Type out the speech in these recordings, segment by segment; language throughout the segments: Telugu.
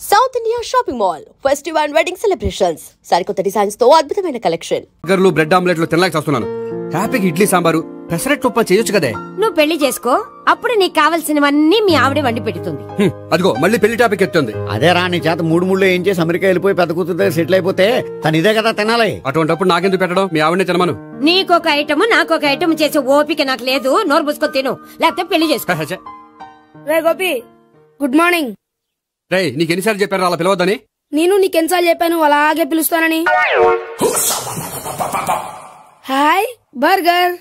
South India shopping mall festival and wedding celebrations సరికొత్త డిజైన్స్ తో అద్భుతమైన కలెక్షన్. బర్గర్లు, బ్రెడ్ ఆమ్లెట్లు తినలేక వస్తున్నాను. హ్యాపీగా ఇడ్లీ సాంబారు పెసరట్టు ఉప్మా చేయొచ్చు కదే. నువ్వు పెళ్లి చేసుకో, అప్పుడు నీకు కావాల్సినవన్నీ మీ ఆవిడే వండి పెడుతుంది. అదిగో మళ్ళీ పెళ్లి టాపిక్ ఎత్తుంది. అదే రా, నీ చేత మూడు ఏం చేసి అమెరికా వెళ్ళిపోయి పెద్ద కూతురు దగ్గర సెటిల్ అయిపోతే తను ఇదే కదా తినాలి. అటువంటిప్పుడు నాకెందుకు పెట్టడం, మీ ఆవిడనే తినమను. నీకొక ఐటమ్ నాకొక ఐటమ్ చేసే ఓపిక నాకు లేదు. నోరు పూసుకొని తిను, లేకపోతే పెళ్లి చేసుకో. రే గోపి, గుడ్ మార్నింగ్. రే, నీకు ఎన్నిసార్లు చెప్పారు అలా పిలవద్దని? నేను నీకెన్నిసార్లు చెప్పాను అలాగే పిలుస్తానని. Hi burger.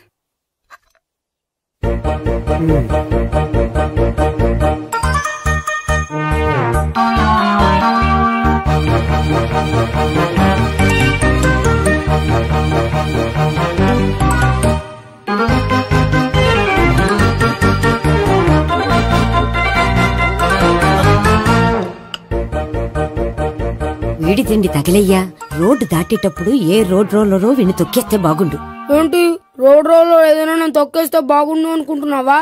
వీడి తిండి తగిలయ్యా. రోడ్డు దాటేటప్పుడు ఏ రోడ్ రోలరో వీడిని తొక్కేస్తే బాగుండు. ఏంటి రోడ్ రోల్లో ఏదైనా నన్ను తొక్కేస్తే బాగుండు అనుకుంటున్నావా?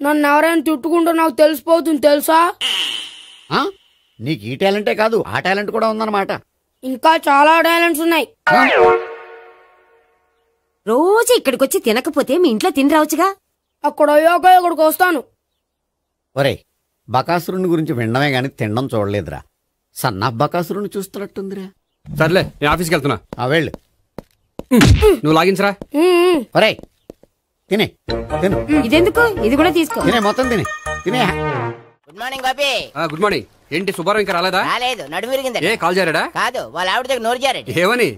నన్ను ఎవరైనా తిట్టుకుంటే నాకు తెలిసిపోతుంది తెలుసా? నీకు ఈ టాలెంటే కాదు, ఆ టాలెంట్ కూడా ఉందన్నమాట. ఇంకా చాలా టాలెంట్స్ ఉన్నాయి. రోజు ఇక్కడికొచ్చి తినకపోతే మీ ఇంట్లో తిని రావచ్చుగా. అక్కడ అయ్యాక ఇక్కడికి వస్తాను. ఒరే, బకాసురుని గురించి వినడమే గాని తినడం చూడలేదురా. సన్నా బకాసురుని చూస్తున్నట్టుందిరా. సర్లే, నేను ఆఫీస్కి వెళ్తున్నా. వెళ్ళు. నువ్వు లాగించరా. ఒరే తినే, తిను. ఇదెందుకు? ఇది కూడా తీసుకో. తినే, మొత్తం తినే తినే. Good morning Bobby. Good morning. ఏంటి సుబ్బారావు ఇంకా రాలేదా? రాలేదు, నడుము విరిగింది. ఏ కాల్ జారాడా? కాదు, వాళ్ళ ఆవిడ దగ్గర నోరు జారాడు. ఏమని?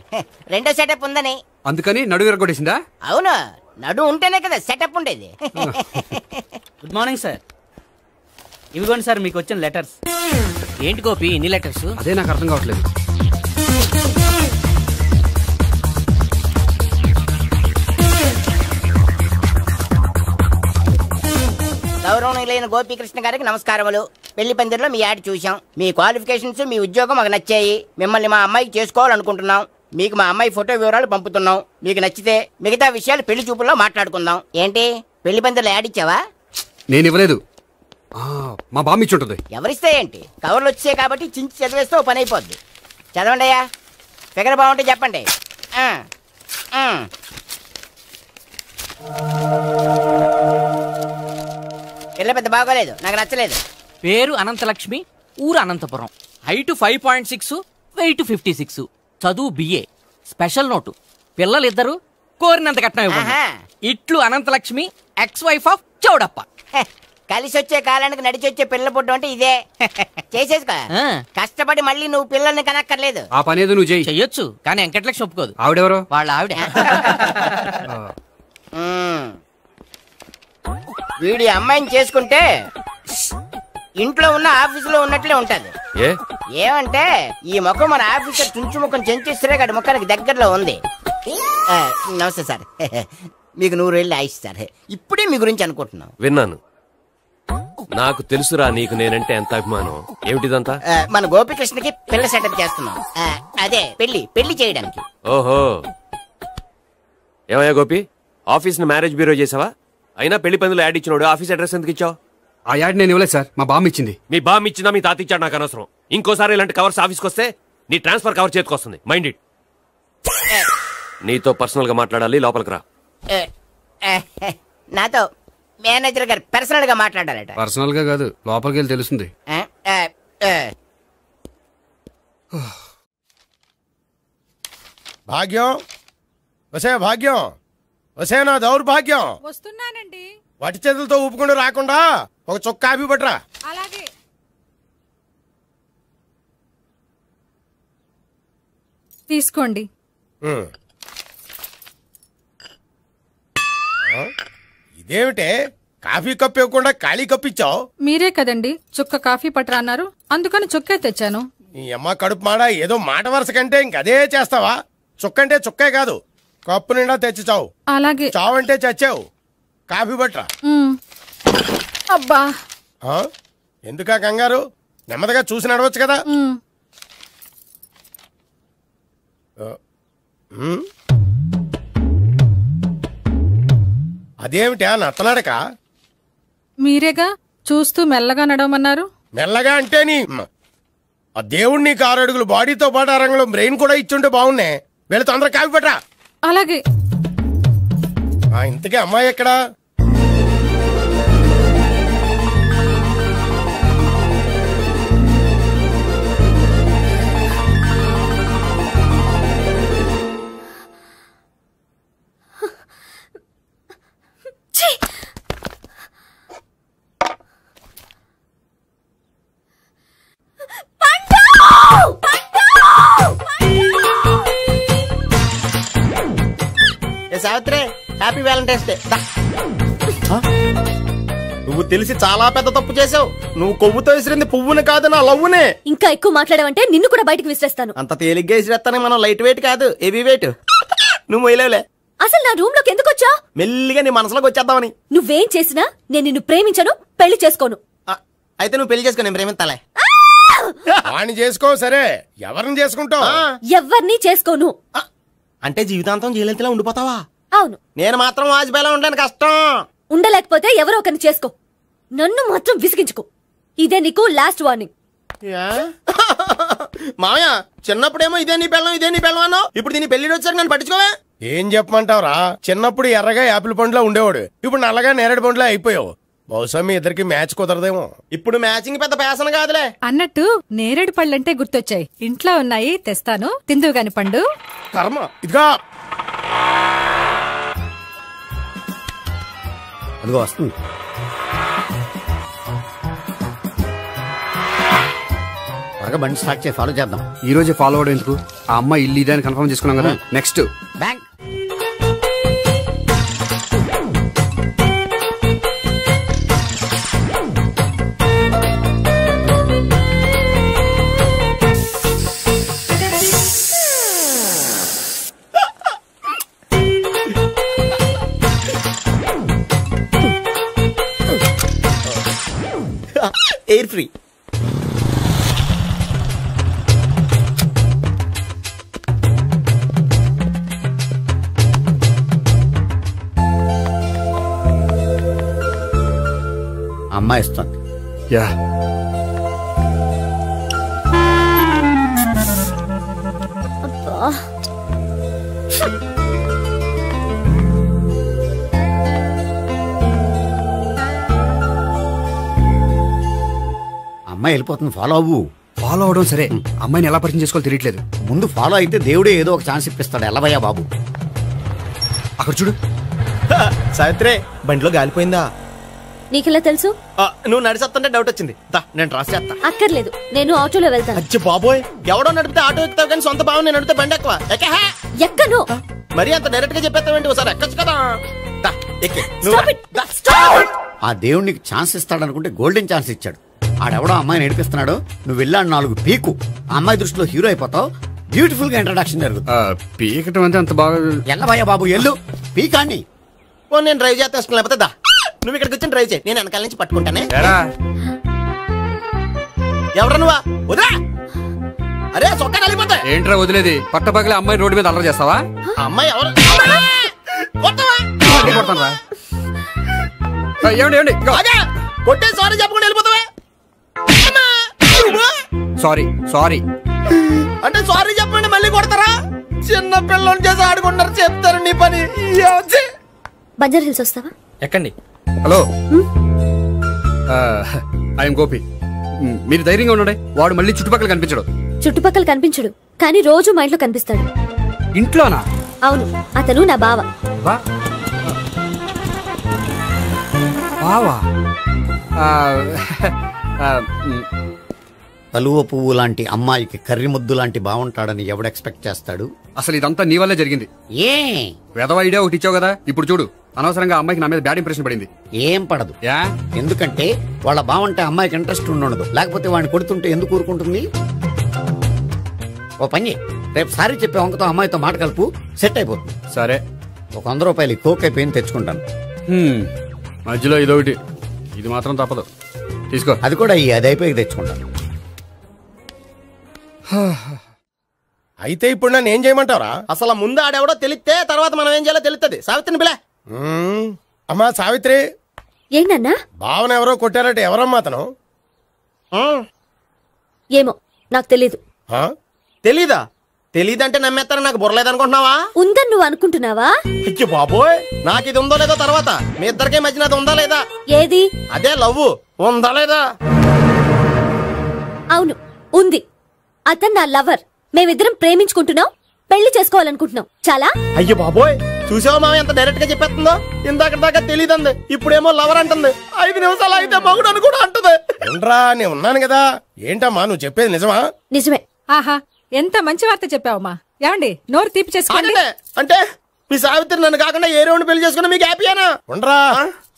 రెండో సెటప్ ఉందని. అందుకని నడువు విరగొట్టేసిందా? అవును, నడుము ఉంటేనే కదా సెటప్ ఉండేది. Good morning sir. ఇవిగోండి సార్ మీకు వచ్చిన లెటర్స్. ఏంటి గోపి ఇన్ని లెటర్స్? అదే నాకు అర్థం కావట్లేదు. గౌరవనీయులైన గోపీకృష్ణ గారికి నమస్కారములు. పెళ్లి పందిరిలో మీ యాడ్ చూసాం. మీ క్వాలిఫికేషన్స్, మీ ఉద్యోగం మాకు నచ్చాయి. మిమ్మల్ని మా అమ్మాయికి చేసుకోవాలనుకుంటున్నాం. మీకు మా అమ్మాయి ఫోటో వివరాలు పంపుతున్నాం. మీకు నచ్చితే మిగతా విషయాలు పెళ్లి చూపుల్లో మాట్లాడుకుందాం. ఏంటి పెళ్లి పందిరిలో యాడ్ ఇచ్చావా? నేను ఇవ్వలేదు, మా బామ్మ ఇచ్చి ఉంటుంది. ఎవరిస్తే ఏంటి, కవర్లు వచ్చాయి కాబట్టి చించి చదివేస్తే ఓ పని అయిపోద్ది. చదవండి అయ్యా, ఫిగర్ బాగుంటే చెప్పండి. పిల్ల పెద్ద బాగోలేదు, నాకు నచ్చలేదు. పేరు అనంతలక్ష్మి, ఊరు అనంతపురం, హైట్ 5.6, వెయిట్ 56, చదువు BA, స్పెషల్ నోటు పిల్లలిద్దరు కోరినంత కట్నం ఇవ్వండి. ఇట్లు Ananthalakshmi, ex wife of Chowdappa. కలిసి వచ్చే కాలానికి నడిచి వచ్చే పిల్ల పుట్టు అంటే ఇదే. చేసేసుకో, కష్టపడి మళ్ళీ నువ్వు పిల్లల్ని కనక్కర్లేదు. ఆ పని ఏదో నువ్వు చెయ్యొచ్చు, కానీ వెంకటలక్ష్మి ఒప్పుకోదు. ఆవిడెవరో? వాళ్ళ ఆవిడ. వీడి అమ్మాయిని చేసుకుంటే ఇంట్లో ఉన్న ఆఫీసులో ఉన్నట్లే ఉంటది. ఏమంటే ఈ ముఖం మన ఆఫీసర్ తుంచు ముఖం చెంచేశ్వరే గారి ముఖానికి దగ్గరలో ఉంది. నమస్తే సార్, మీకు 100 ఏళ్ళు ఆయుష్ సార్. ఇప్పుడే మీ గురించి అనుకుంటున్నాం. విన్నాను, నాకు తెలుసురా నీకు నేనంటే ఎంత అభిమానం. ఏమిటిదంతా? మన గోపికృష్ణకి పిల్ల సెటప్ చేస్తున్నాం. అదే పెళ్లి చేయడానికి. ఓహో, ఏమయ్యా గోపి, ఆఫీస్ ని మ్యారేజ్ బ్యూరో చేసావా? అయినా పెళ్లి పందులు యాడ్ ఇచ్చినోడు ఆఫీస్ అడ్రస్ ఎందుకు ఇచ్చావు? ఆ యాడ్ నేను ఇవ్వలేదు సార్, మా బామ్మ ఇచ్చింది. మీ బామ్మ ఇచ్చిందా మీ తాత ఇచ్చాడు నాకు అనవసరం. ఇంకోసారి ఇలాంటి కవర్స్ ఆఫీస్కి వస్తే నీ ట్రాన్స్ఫర్ కవర్ చేతికొస్తుంది. Mind it. నీతో పర్సనల్ గా మాట్లాడాలి, లోపలికి రా. నాతో మేనేజర్ గారు పర్సనల్ గా మాట్లాడాలట. పర్సనల్ గా కాదు, లోపలికి వెళ్ళి తెలుస్తుంది. భాగ్యం, వసే భాగ్యం, వసే నా దౌర్భాగ్యం. వస్తున్నానండి. వటి చేతులతో ఊపుకుండా రాకుండా ఒక చొక్క కాఫీ పట్టరా. అలాగే. తీసుకోండి. ఇదేమిటే, కాఫీ కప్పు ఇవ్వకుండా ఖాళీ కప్పు ఇచ్చావు? మీరే కదండి చుక్క కాఫీ పట్టరా అన్నారు, అందుకని చుక్కే తెచ్చాను. నీ అమ్మ కడుపు మాడ, ఏదో మాట వరుస కంటే ఇంకదే చేస్తావా? చుక్కంటే చుక్కే కాదు, కప్పు నిండా తెచ్చి చావు. అలాగే. చావంటే చచ్చావు. కాఫీ పట్టరా. అబ్బా, ఎందుకా కంగారు? నెమ్మదిగా చూసి నడవచ్చు కదా. అదేమిటా నత్తలాడక? మీరేగా చూస్తూ మెల్లగా నడవమన్నారు. మెల్లగా అంటే నీ ఆ దేవుడు నీకు 6 అడుగులు బాడీతో పాటు ఆ రంగంలో బ్రెయిన్ కూడా ఇచ్చుంటే బాగున్నాయి. వీళ్ళ తొందర కాఫీ పట్రా. అలాగే. ఇంతకీ అమ్మాయి ఎక్కడా? Savitri, happy Valentine's day. నువ్వు తెలిసి చాలా పెద్ద తప్పు చేసావు. నువ్వు కొవ్వుతో విసిరింది పువ్వుని కాదు, నా లవ్వునే. ఇంకా ఎక్కువ మాట్లాడావంటే నిన్ను కూడా బయటకు విసిరేస్తాను. అంత తేలిగ్గా విసిరేస్తానే మనం లైట్ వెయిట్ కాదు, హెవీ వెయిట్. నువ్వు మొయ్యలేవులే. అసలు నా రూమ్ లోకి ఎందుకు వచ్చా? మెల్లిగా నీ మనసులోకి వచ్చేద్దామని. నువ్వేం చేసినా నేను నిన్ను ప్రేమించను, పెళ్లి చేసుకోను. అయితే నువ్వు పెళ్లి చేసుకో, నేను ప్రేమిస్తాలే. వాణ్ణి చేసుకో. సరే, ఎవరిని చేసుకుంటావు? ఎవరిని చేసుకోను. అంటే జీవితాంతం జయలలితలా ఉండిపోతావా? అవును. నేను మాత్రం వాజ్పేయిలా ఉండడానికి కష్టం. ఉండలేకపోతే ఎవరో ఒకరిని చేసుకో, నన్ను మాత్రం విసిగించుకో. ఇదే నీకు లాస్ట్ వార్నింగ్. మామయ్య, చిన్నప్పుడేమో ఇదే నీ పెళ్ళం అన్నావు. ఇప్పుడు దీని పెళ్లి వచ్చాక నన్ను పట్టించుకోవే. ఏం చెప్పమంటావురా? చిన్నప్పుడు ఎర్రగా యాపిల్ పండులో ఉండేవాడు, ఇప్పుడు నల్లగా నేరేడు పండులో అయిపోయావు. బహుశా మీ ఇద్దరికి మ్యాచ్ కుదరదేమో. ఇప్పుడు మ్యాచింగ్ పెద్ద పేసన కాదులే. అన్నట్టు నేరేడు పళ్ళంటే గుర్తొచ్చాయి. ఇంట్లో ఉన్నాయి, తెస్తాను, తిందువు గాని పండు. కర్మ. ఇదిగా అదిగో వస్తుంది. త్వరగా బండి స్టార్ట్ చేసి ఫాలో చేద్దాం. ఈ రోజే ఫాలో అవడం ఎందుకు? ఆ అమ్మాయి ఇల్లు ఇదే అని కన్ఫర్మ్ చేసుకున్నాం కదా. Next bank. Air free. అమ్మాయి ఇస్తుంది. యా, అమ్మాయి వెళ్ళిపోతుంది, ఫాలో అవ్వు. ఫాలో అవడం సరే, అమ్మాయిని ఎలా పరిచయం చేసుకోవాలో తెలియట్లేదు. ముందు ఫాలో అయితే దేవుడే ఏదో ఒక ఛాన్స్ ఇప్పిస్తాడు. ఎల్లవయ్యా బాబు. అక్కడ చూడు. సావిత్రి, బండిలో గాలిపోయిందా? నీకెలా తెలుసు? నువ్వు నడిచేస్తుంటే డౌట్ వచ్చింది. నేను డ్రాస్ చేస్తా. అక్కర్లేదు, నేను ఆటోలో వెళ్తాను. అచ్చి బాబోయ్, ఎవడో నడిపితే ఆటో ఎక్కుతావు కానీ సొంత భావం నేను నడిపితే బండి ఎక్కువ. ఎక్కను. మరి అంత డైరెక్ట్ గా చెప్పేస్తావేంటి? ఒకసారి ఎక్కొచ్చు కదా. ఆ దేవుడికి ఛాన్స్ ఇస్తాడనుకుంటే గోల్డెన్ ఛాన్స్ ఇచ్చాడు. ఆడెవడో అమ్మాయిని నడిపిస్తున్నాడు, నువ్వు వెళ్ళాడు 4 పీకు. ఆ అమ్మాయి దృష్టిలో హీరో అయిపోతావు. బ్యూటిఫుల్ గా ఇంట్రడక్షన్ జరుగుతుంది. పీకటం అంటే అంత బాగా. ఎల్లవయ్యా బాబు, ఎల్లు పీకాన్ని. నేను డ్రైవ్ చేస్తాను, లేకపోతే దా నువ్వు ఇక్కడికి వచ్చి డ్రైవ్ చేయి, నేను వెనకాల నుంచి పట్టుకుంటానే. ఎవరు నువ్వా? వదిలా. అరే చొక్కా కలిపోతా. ఏంట్రా వదిలేది? పట్టపగలే అమ్మాయి రోడ్డు మీద అల్లరి చేస్తావా? అమ్మాయి ఎవరు? కొడతాను. ఏమండి కొట్టే సారీ చెప్పకుండా వెళ్ళిపోతావా? సారీ అంటే సారీ చెప్పండి మళ్ళీ కొడతారా? చిన్న పిల్లలు చేసి ఆడుకుంటారు, చెప్తారు నీ పని. బంజారా హిల్స్ వస్తావా? ఎక్కండి. Hello, I'm Gopi. మీరు ధైర్యంగా ఉండండి. వాడు మళ్ళీ చుట్టుపక్కల కనిపించడు. చుట్టుపక్కల కనిపించడు, కానీ రోజు మా ఇంట్లో కనిపిస్తాడు. ఇంట్లోనా? అవును, అతను నా బావ. బావా? కలువ పువ్వు లాంటి అమ్మాయికి కర్రి ముద్దు లాంటి బాగుంటాడని ఎవడు ఎక్స్పెక్ట్ చేస్తాడు? అసలు ఇదంతా నీ వల్లే జరిగింది. ఏ వెధవ ఐడియా ఒకటి ఇచ్చావు కదా. ఇప్పుడు చూడు, అనవసరంగా అమ్మాయికి నా మీద బ్యాడ్ ఇంప్రెషన్ పడింది. ఏం పడదు. ఎందుకంటే వాళ్ళ బావంటే అమ్మాయికి ఇంట్రెస్ట్ ఉండదు. లేకపోతే వాడిని కొడుతుంటే ఎందుకు ఊరుకుంటుంది? ఓ పని, రేపు సారీ చెప్పే వంకతో అమ్మాయితో మాట కలుపు, సెట్ అయిపోతుంది. సరే, ఒక 100 రూపాయలు కోక్ అయిపోయింది, తెచ్చుకుంటాను. మధ్యలో ఇదొకటి, ఇది మాత్రం తప్పదు. తీసుకో. అది కూడా అది అయిపోయి తెచ్చుకుంటాను. అయితే ఇప్పుడు నన్ను ఏం చేయమంటారా? అసలు ముందు ఆడెవడో తెలిస్తే తర్వాత మనం ఏం చేయాలో తెలుస్తుంది. సావిత్రిని పిల్ల. అమ్మా సావిత్రి. ఏంటన్నా? భావన ఎవరో కొట్టారట. ఎవరమ్మా అతను? ఏమో, నాకు తెలీదు. తెలీదా? తెలీదంటే నమ్మేస్తాను నాకు బుర్రలేదనుకుంటున్నావా? ఉందని నువ్వు అనుకుంటున్నావా? అయ్యో బాబోయ్, నాకు ఇది ఉందో లేదో తర్వాత. మీ ఇద్దరికే మధ్యన అది ఉందా లేదా? ఏది? అదే లవ్ ఉందా లేదా? అవును, ఉంది. అతను నా లవర్. మేమిద్దరం ప్రేమించుకుంటున్నాం, పెళ్లి చేసుకోవాలనుకుంటున్నాం. చాలా. అయ్యో బాబోయ్, చూసావా మామ ఎంత డైరెక్ట్ గా చెప్పేస్తుందో? ఇందాక దాకా తెలియదండి, ఇప్పుడేమో లవర్ అంటుంది. 5 నిమిషాలు అయితే మగుడు అని కూడా అంటుంది. ఏంట్రా, నేను ఉన్నాను కదా. ఏంటమ్మా నువ్వు చెప్పేది నిజమా? నిజమే. ఆహా, ఎంత మంచి వార్త చెప్పావమ్మా. ఏమండి, నోరు తీపి చేసుకోండి. అంటే మీ సావిత్రి నన్ను కాకుండా ఏ రౌండ్ పెళ్లి చేసుకున్నా మీకు హ్యాపీయేనా? ఉండరా,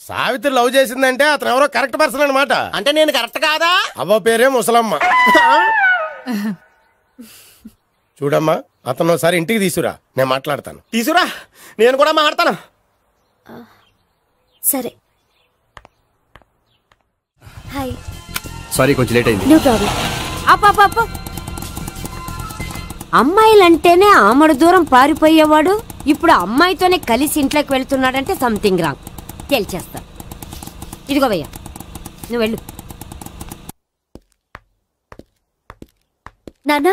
సావిత్రి లవ్ చేసిందంటే అతను ఎవరో కరెక్ట్ పర్సన్ అనమాట. అంటే నేను కరెక్ట్ కాదా? అవ్వ పేరే ముసలమ్మ. చూడమ్మా, అతను ఒకసారి ఇంటికి తీసుకురా, నేను మాట్లాడతాను. తీసుకురా, నేను కూడా మాట్లాడతాను. సరే. హాయ్. సారీ, కొంచెం లేట్ అయింది. No problem. అప్ప అమ్మాయిలంటేనే ఆమడు దూరం పారిపోయేవాడు ఇప్పుడు అమ్మాయితోనే కలిసి ఇంట్లోకి వెళ్తున్నాడంటే సంథింగ్ రాంగ్. తేల్చేస్తా. ఇదిగో భయ్యా, నువ్వు వెళ్ళు. నాన్న,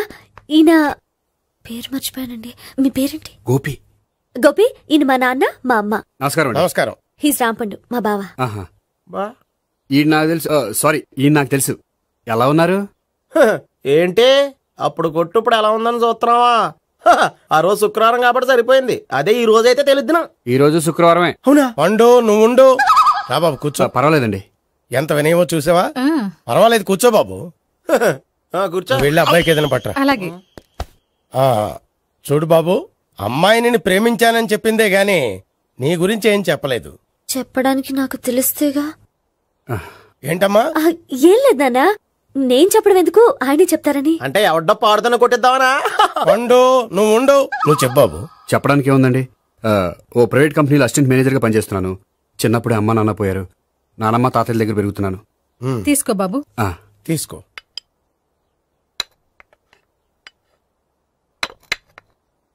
ఈయన పేరు మర్చిపోయానండి. మీ పేరేంటి? గోపి. గోపి, ఈయన మా నాన్న, మా అమ్మ. నమస్కారం. నమస్కారం. హీస్ రాంపండు, మా బావ. ఈయన నాకు తెలుసు. సారీ, ఈయన నాకు తెలుసు. ఎలా ఉన్నారు? ఏంటి అప్పుడు కొట్టు ఇప్పుడు ఎలా ఉందని చూస్తున్నావా? ఆ రోజు శుక్రవారం కాబట్టి సరిపోయింది. అదే ఈ రోజు అయితే తెలుద్దునా. ఈ రోజు శుక్రవారమే. అవునా? పండు నువ్వు ఉండు. రా బాబు కూర్చో. పర్వాలేదండి. ఎంత వినయమో చూసావా? పర్వాలేదు, కూర్చో బాబు. కూర్చో. వెళ్ళి అబ్బాయికి ఏదైనా పట్టరా. అలాగే. చూడు బాబు, అమ్మాయిని ప్రేమించానని చెప్పిందే గాని నీ గురించి ఏం చెప్పలేదు. చెప్పడానికి నాకు తెలిస్తేగా. ఏంటమ్మా? ఏం లేదు నాన్న, నేను చెప్పడం ఎందుకు, ఆయనే చెప్తారని. అంటే ఎవడ్డో పాడుతున్న కొట్టిద్దామనా? పండు నువ్వు ఉండు. నువ్వు చెప్పు బాబు. చెప్పడానికి ఏముందండి, ఓ ప్రైవేట్ కంపెనీలో అసిస్టెంట్ మేనేజర్ గా పనిచేస్తున్నాను. చిన్నప్పుడే అమ్మ నాన్న పోయారు. నానమ్మ తాతయ్య దగ్గర పెరుగుతున్నాను. తీసుకో బాబు. తీసుకో.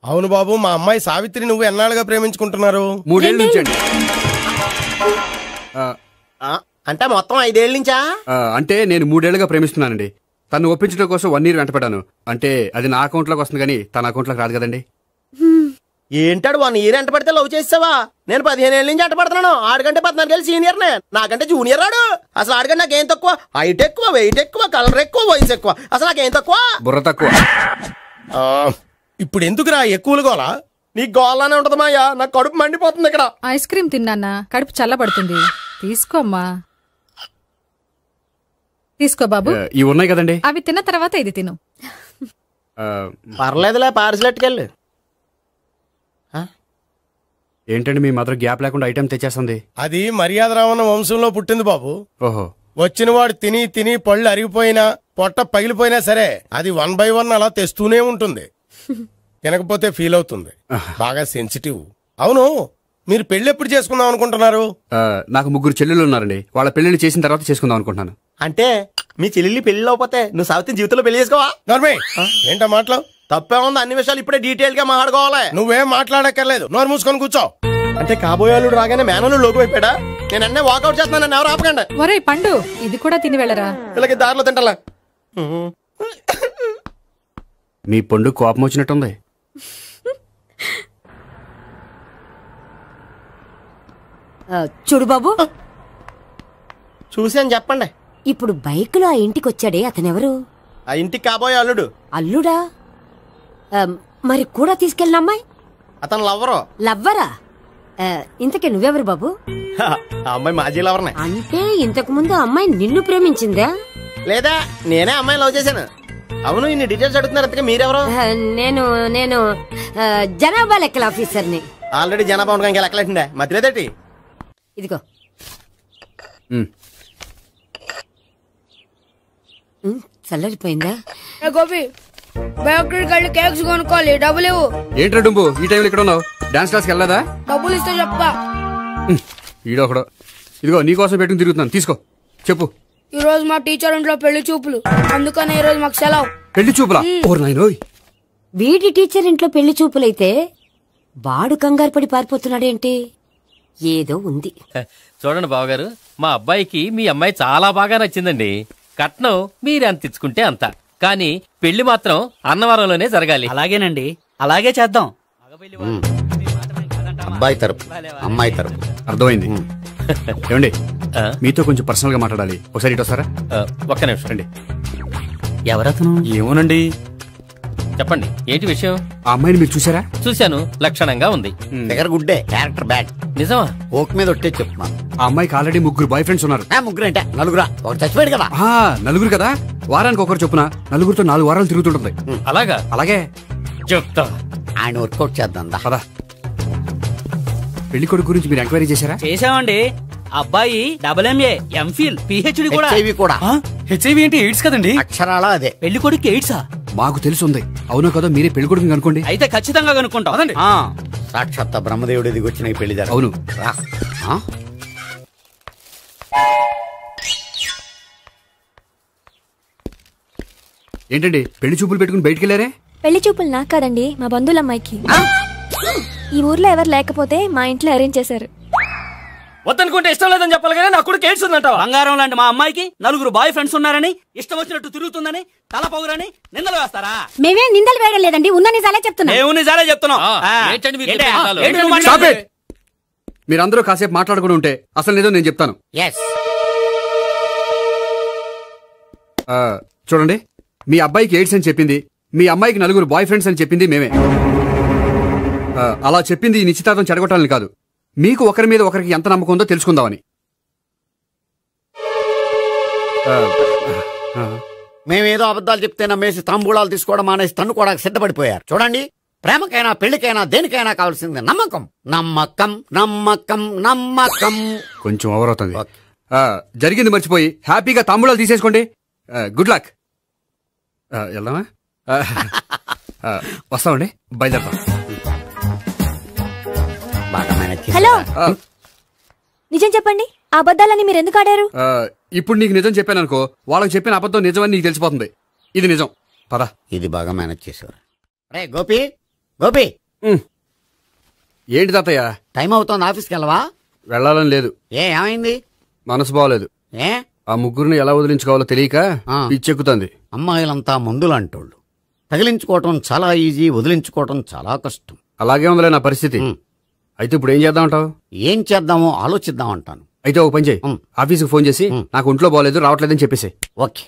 అవును బాబు, మా అమ్మాయి సావిత్రి నువ్వు ఎన్నాళ్ళుగా ప్రేమించుకుంటున్నారు? 3 ఏళ్ళ నుంచి అండి. అంటే మొత్తం 5 ఏళ్ళ నుంచా? అంటే నేను 3 ఏళ్లుగా ప్రేమిస్తున్నానండి. తను ఒప్పించడం కోసం 1 year వెంటపడ్డాను. అంటే అది నా అకౌంట్ లోకి వస్తుంది కానీ తన అకౌంట్ లోకి రాదు కదండి. ఏంటాడు 1 year ఎంట పడితే లవ్ చేసావా? నేను 15 ఏళ్ళ నుంచి ఎంట పడుతున్నాను. ఆడికంటే 14 ఏళ్ళు సీనియర్నే, నాకంటే జూనియర్ రాడు. అసలు ఆడికంటే నాకేం తక్కువ? హైట్ ఎక్కువ, వెయిట్ ఎక్కువ, కలర్ ఎక్కువ, వయసు ఎక్కువ. అసలు నాకేం తక్కువ? బుర్ర తక్కువ. ఇప్పుడు ఎందుకురా ఎక్కువలు గోలా? నీకు గోలానే ఉంటది మాయా, నాకు కడుపు మండిపోతుంది ఇక్కడ. ఐస్ క్రీమ్ తిన్నానా, కడుపు చల్లబడుతుంది. తీసుకోమ్మా. తీసుకో బాబు. ఇవి ఉన్నాయి కదండి, అవి తిన్న తర్వాత ఇది తిను. పర్లేదులే, పార్సిలెట్కెళ్ళి. ఏంటండి మీ మదర్ గ్యాప్ లేకుండా ఐటెం తెచ్చేస్తుంది? అది మర్యాద రావణ వంశంలో పుట్టింది బాబు. ఓహో. వచ్చిన వాడు తిని తిని పళ్ళు అరిగిపోయినా పొట్ట పగిలిపోయినా సరే అది 1 by 1 అలా తెస్తూనే ఉంటుంది. తినకపోతే ఫీల్ అవుతుంది. బాగా సెన్సిటివ్. అవును, మీరు పెళ్లి ఎప్పుడు చేసుకుందాం అనుకుంటున్నారు? నాకు 3 చెల్లెళ్ళు ఉన్నారండి. వాళ్ళ పెళ్లిని చేసిన తర్వాత చేసుకుందాం అనుకుంటున్నాను. అంటే మీ చెల్లెల్ని పెళ్లి లేకపోతే నువ్వు సావిత్రి జీవితంలో పెళ్లి చేసుకోవా? నోర్మే, ఏంటో మాటలు? తప్పే ఉంది, అన్ని విషయాలు ఇప్పుడే డీటెయిల్ గా మాట్లాడుకోవాలి. నువ్వేం మాట్లాడక్కర్లేదు, నోరు మూసుకొని కూర్చో. అంటే కాబోయేవాళ్ళు రాగానే మేనలు లోకి అయిపోయాడా? నేను అన్నీ వాకౌట్ చేస్తున్నాను, నన్ను ఎవరు ఆపకండి. ఒరే పండు, ఇది కూడా తిని వెళ్ళరా. ఇలాగే దారిలో తింటలా. మీ పండు కోపం వచ్చినట్టుంది. చూడు బాబు, చూసాను చెప్పండి. ఇప్పుడు బైక్ లో ఆ ఇంటికి వచ్చాడే అతనెవరు? ఆ ఇంటికి కాబోయే అల్లుడు. అల్లుడా? మరి కూడా తీసుకెళ్ళిన అమ్మాయి? అతను లవ్వరు. లవ్వరా? ఇంతకీ నువ్వెవరు బాబు? ఆ అమ్మాయి మాజీ లవర్నే. అంటే ఇంతకు ముందు అమ్మాయి నిన్ను ప్రేమించిందా? లేదా నేనే అమ్మాయి లవ్ చేశాను. అవును, ఇన్ని డీటెయిల్స్ అడుగుతున్నారు. అంతగా మీరెవరు? నేను జనాభా లెక్కల ఆఫీసర్ని. ఆల్రెడీ జనాభా ఉండగా ఇంకా లెక్కలేండే మధ్యలేదేటి? ఇదిగో. చల్లరిపోయిందా? గోపి, బయోక్రెడిట్ కార్డు కేక్స్ కొనుక్కోవాలి, డబ్బులు ఇవ్వు. ఏంట్రా డుంబు, ఈ టైంలో ఇక్కడ ఉన్నావు? డాన్స్ క్లాస్కి వెళ్ళదా? డబ్బులు ఇస్తే చెప్తా. ఈడొకడు. ఇదిగో నీకోసం పెట్టుకుని తిరుగుతున్నాను, తీసుకో. చెప్పు. ఈ రోజు మా టీచర్ ఇంట్లో పెళ్లి చూపులు, అందుకని ఈ రోజు మాకు సెలవు. పెళ్లి చూపులా? వీడి టీచర్ ఇంట్లో పెళ్లి చూపులైతే వాడు కంగారు పడి పారిపోతున్నాడేంటి? ఏదో ఉంది. చూడండి బావగారు, మా అబ్బాయికి మీ అమ్మాయి చాలా బాగా నచ్చిందండి. కట్నం మీరెంత ఇచ్చుకుంటే అంత. కానీ పెళ్లి మాత్రం అన్నవరంలోనే జరగాలి. అలాగేనండి, అలాగే చేద్దాం. అబ్బాయి తరపు అమ్మాయి తరపు. అర్థమైంది. ఏమండి మీతో కొంచెం పర్సనల్ గా మాట్లాడాలి, ఒకసారి ఇటు వస్తారా? ఒక్క నిమిషం రండి. ఎవరతను? ఏమోనండి. చెప్పండి, ఏంటి విషయం? ఆ అమ్మాయిని మీరు చూసారా? చూశాను, లక్షణంగా ఉంది. ఫిగర్ గుడ్డే, క్యారెక్టర్ బ్యాడ్. నిజమా? ఓక్ మీద ఒట్టే చెప్తున్నాను. ఆ అమ్మాయికి ఆల్రెడీ 3 బాయ్ ఫ్రెండ్స్ ఉన్నారు. 3 అంటే 4 ఒకటి చచ్చిపోయాడు కదా. 4 కదా, వారానికి ఒకరు చొప్పున 4తో 4 వారాలు తిరుగుతుంటుంది. అలాగా? అలాగే చెప్తా. ఆయన వర్కౌట్ చేద్దాం పదా. పెళ్లి కొడుకు గురించి మీరు ఎంక్వైరీ చేశారా? చేశామండి. అబ్బాయి MA, MPhil, PhD కూడా. హెచ్ఐవి కూడా. హెచ్ఐవి అంటే ఎయిడ్స్ కదండి? అక్షరాల అదే. పెళ్లి కొడుకు ఎయిడ్సా? మాకు తెలుసుంది. అవునో కదా, మీరే పెళ్లి కొడుకుని అనుకోండి. అయితే ఖచ్చితంగా కనుక్కుంటాం. సాక్షాత్ బ్రహ్మదేవుడి దిగి వచ్చిన ఈ పెళ్లి జరగదు. అవును. ఏంటండి పెళ్లి చూపులు పెట్టుకుని బయటికి వెళ్ళారే? పెళ్లి చూపులు నాకు కాదండి, మా బంధువుల అమ్మాయికి. ఈ ఊర్లో ఎవరు లేకపోతే మా ఇంట్లో అరేంజ్ చేశారు. వద్దనుకుంటే ఇష్టం లేదని చెప్పాలి కానీ నా కూడా కేడ్స్ ఉందంట. బంగారం లాంటి మా అమ్మాయికి 4 బాయ్ ఫ్రెండ్స్ ఉన్నారని, ఇష్టం వచ్చినట్టు తిరుగుతుందని, తల పౌరని నిందలు వేస్తారా? మేమే నిందలు వేయడం లేదండి, ఉన్న నిజాలే చెప్తున్నాం. మేము నిజాలే చెప్తున్నాం. మీరందరూ కాసేపు మాట్లాడుకుని ఉంటే అసలు నిజం నేను చెప్తాను. చూడండి, మీ అబ్బాయికి ఎయిడ్స్ అని చెప్పింది, మీ అమ్మాయికి 4 బాయ్ ఫ్రెండ్స్ అని చెప్పింది మేమే. అలా చెప్పింది ఈ నిశ్చితార్థం చెడగొట్టాలని కాదు, మీకు ఒకరి మీద ఒకరికి ఎంత నమ్మకం ఉందో తెలుసుకుందామని. మేమేదో అబద్ధాలు చెప్తే నమ్మేసి తాంబూలాలు తీసుకోవడం మానేసి తన్నుకోవడానికి సిద్ధపడిపోయారు. చూడండి, ప్రేమకైనా పెళ్లికైనా దేనికైనా కావాల్సింది నమ్మకం. నమ్మకం నమ్మకం నమ్మకం. కొంచెం ఓవర్ అవుతుంది. జరిగింది మర్చిపోయి హ్యాపీగా తాంబూలాలు తీసేసుకోండి. Good luck. వెళ్దామా? వస్తామండి, బయలుదేరతాం. హలో, నిజం చెప్పండి, ఆ అబద్ధాలని మీరు ఎందుకు ఆడారు? ఇప్పుడు నీకు నిజం చెప్పాను అనుకో, వాళ్ళకి చెప్పిన అబద్ధం నిజమని నీకు తెలిసిపోతుంది. ఇది నిజం, పద. ఇది బాగా మేనేజ్ చేసేవారు. రే గోపి, గోపి. ఏంటి తాతయ్య? టైం అవుతోంది, ఆఫీస్కి వెళ్ళవా? వెళ్ళాలని లేదు. ఏమైంది? మనసు బాగోలేదు. ఆ ముగ్గురిని ఎలా వదిలించుకోవాలో తెలియక పిచ్చెక్కుతుంది. అమ్మాయిలంతా మందులాంటోళ్ళు. తగిలించుకోవటం చాలా ఈజీ, వదిలించుకోవటం చాలా కష్టం. అలాగే ఉందిలే నా పరిస్థితి. అయితే ఇప్పుడు ఏం చేద్దామంటావు? ఏం చేద్దామో ఆలోచిద్దాం అంటాను. అయితే ఒక పని చేయి, ఆఫీస్కి ఫోన్ చేసి నాకు ఒంట్లో బాగోలేదు, రావట్లేదని చెప్పేసి. ఓకే.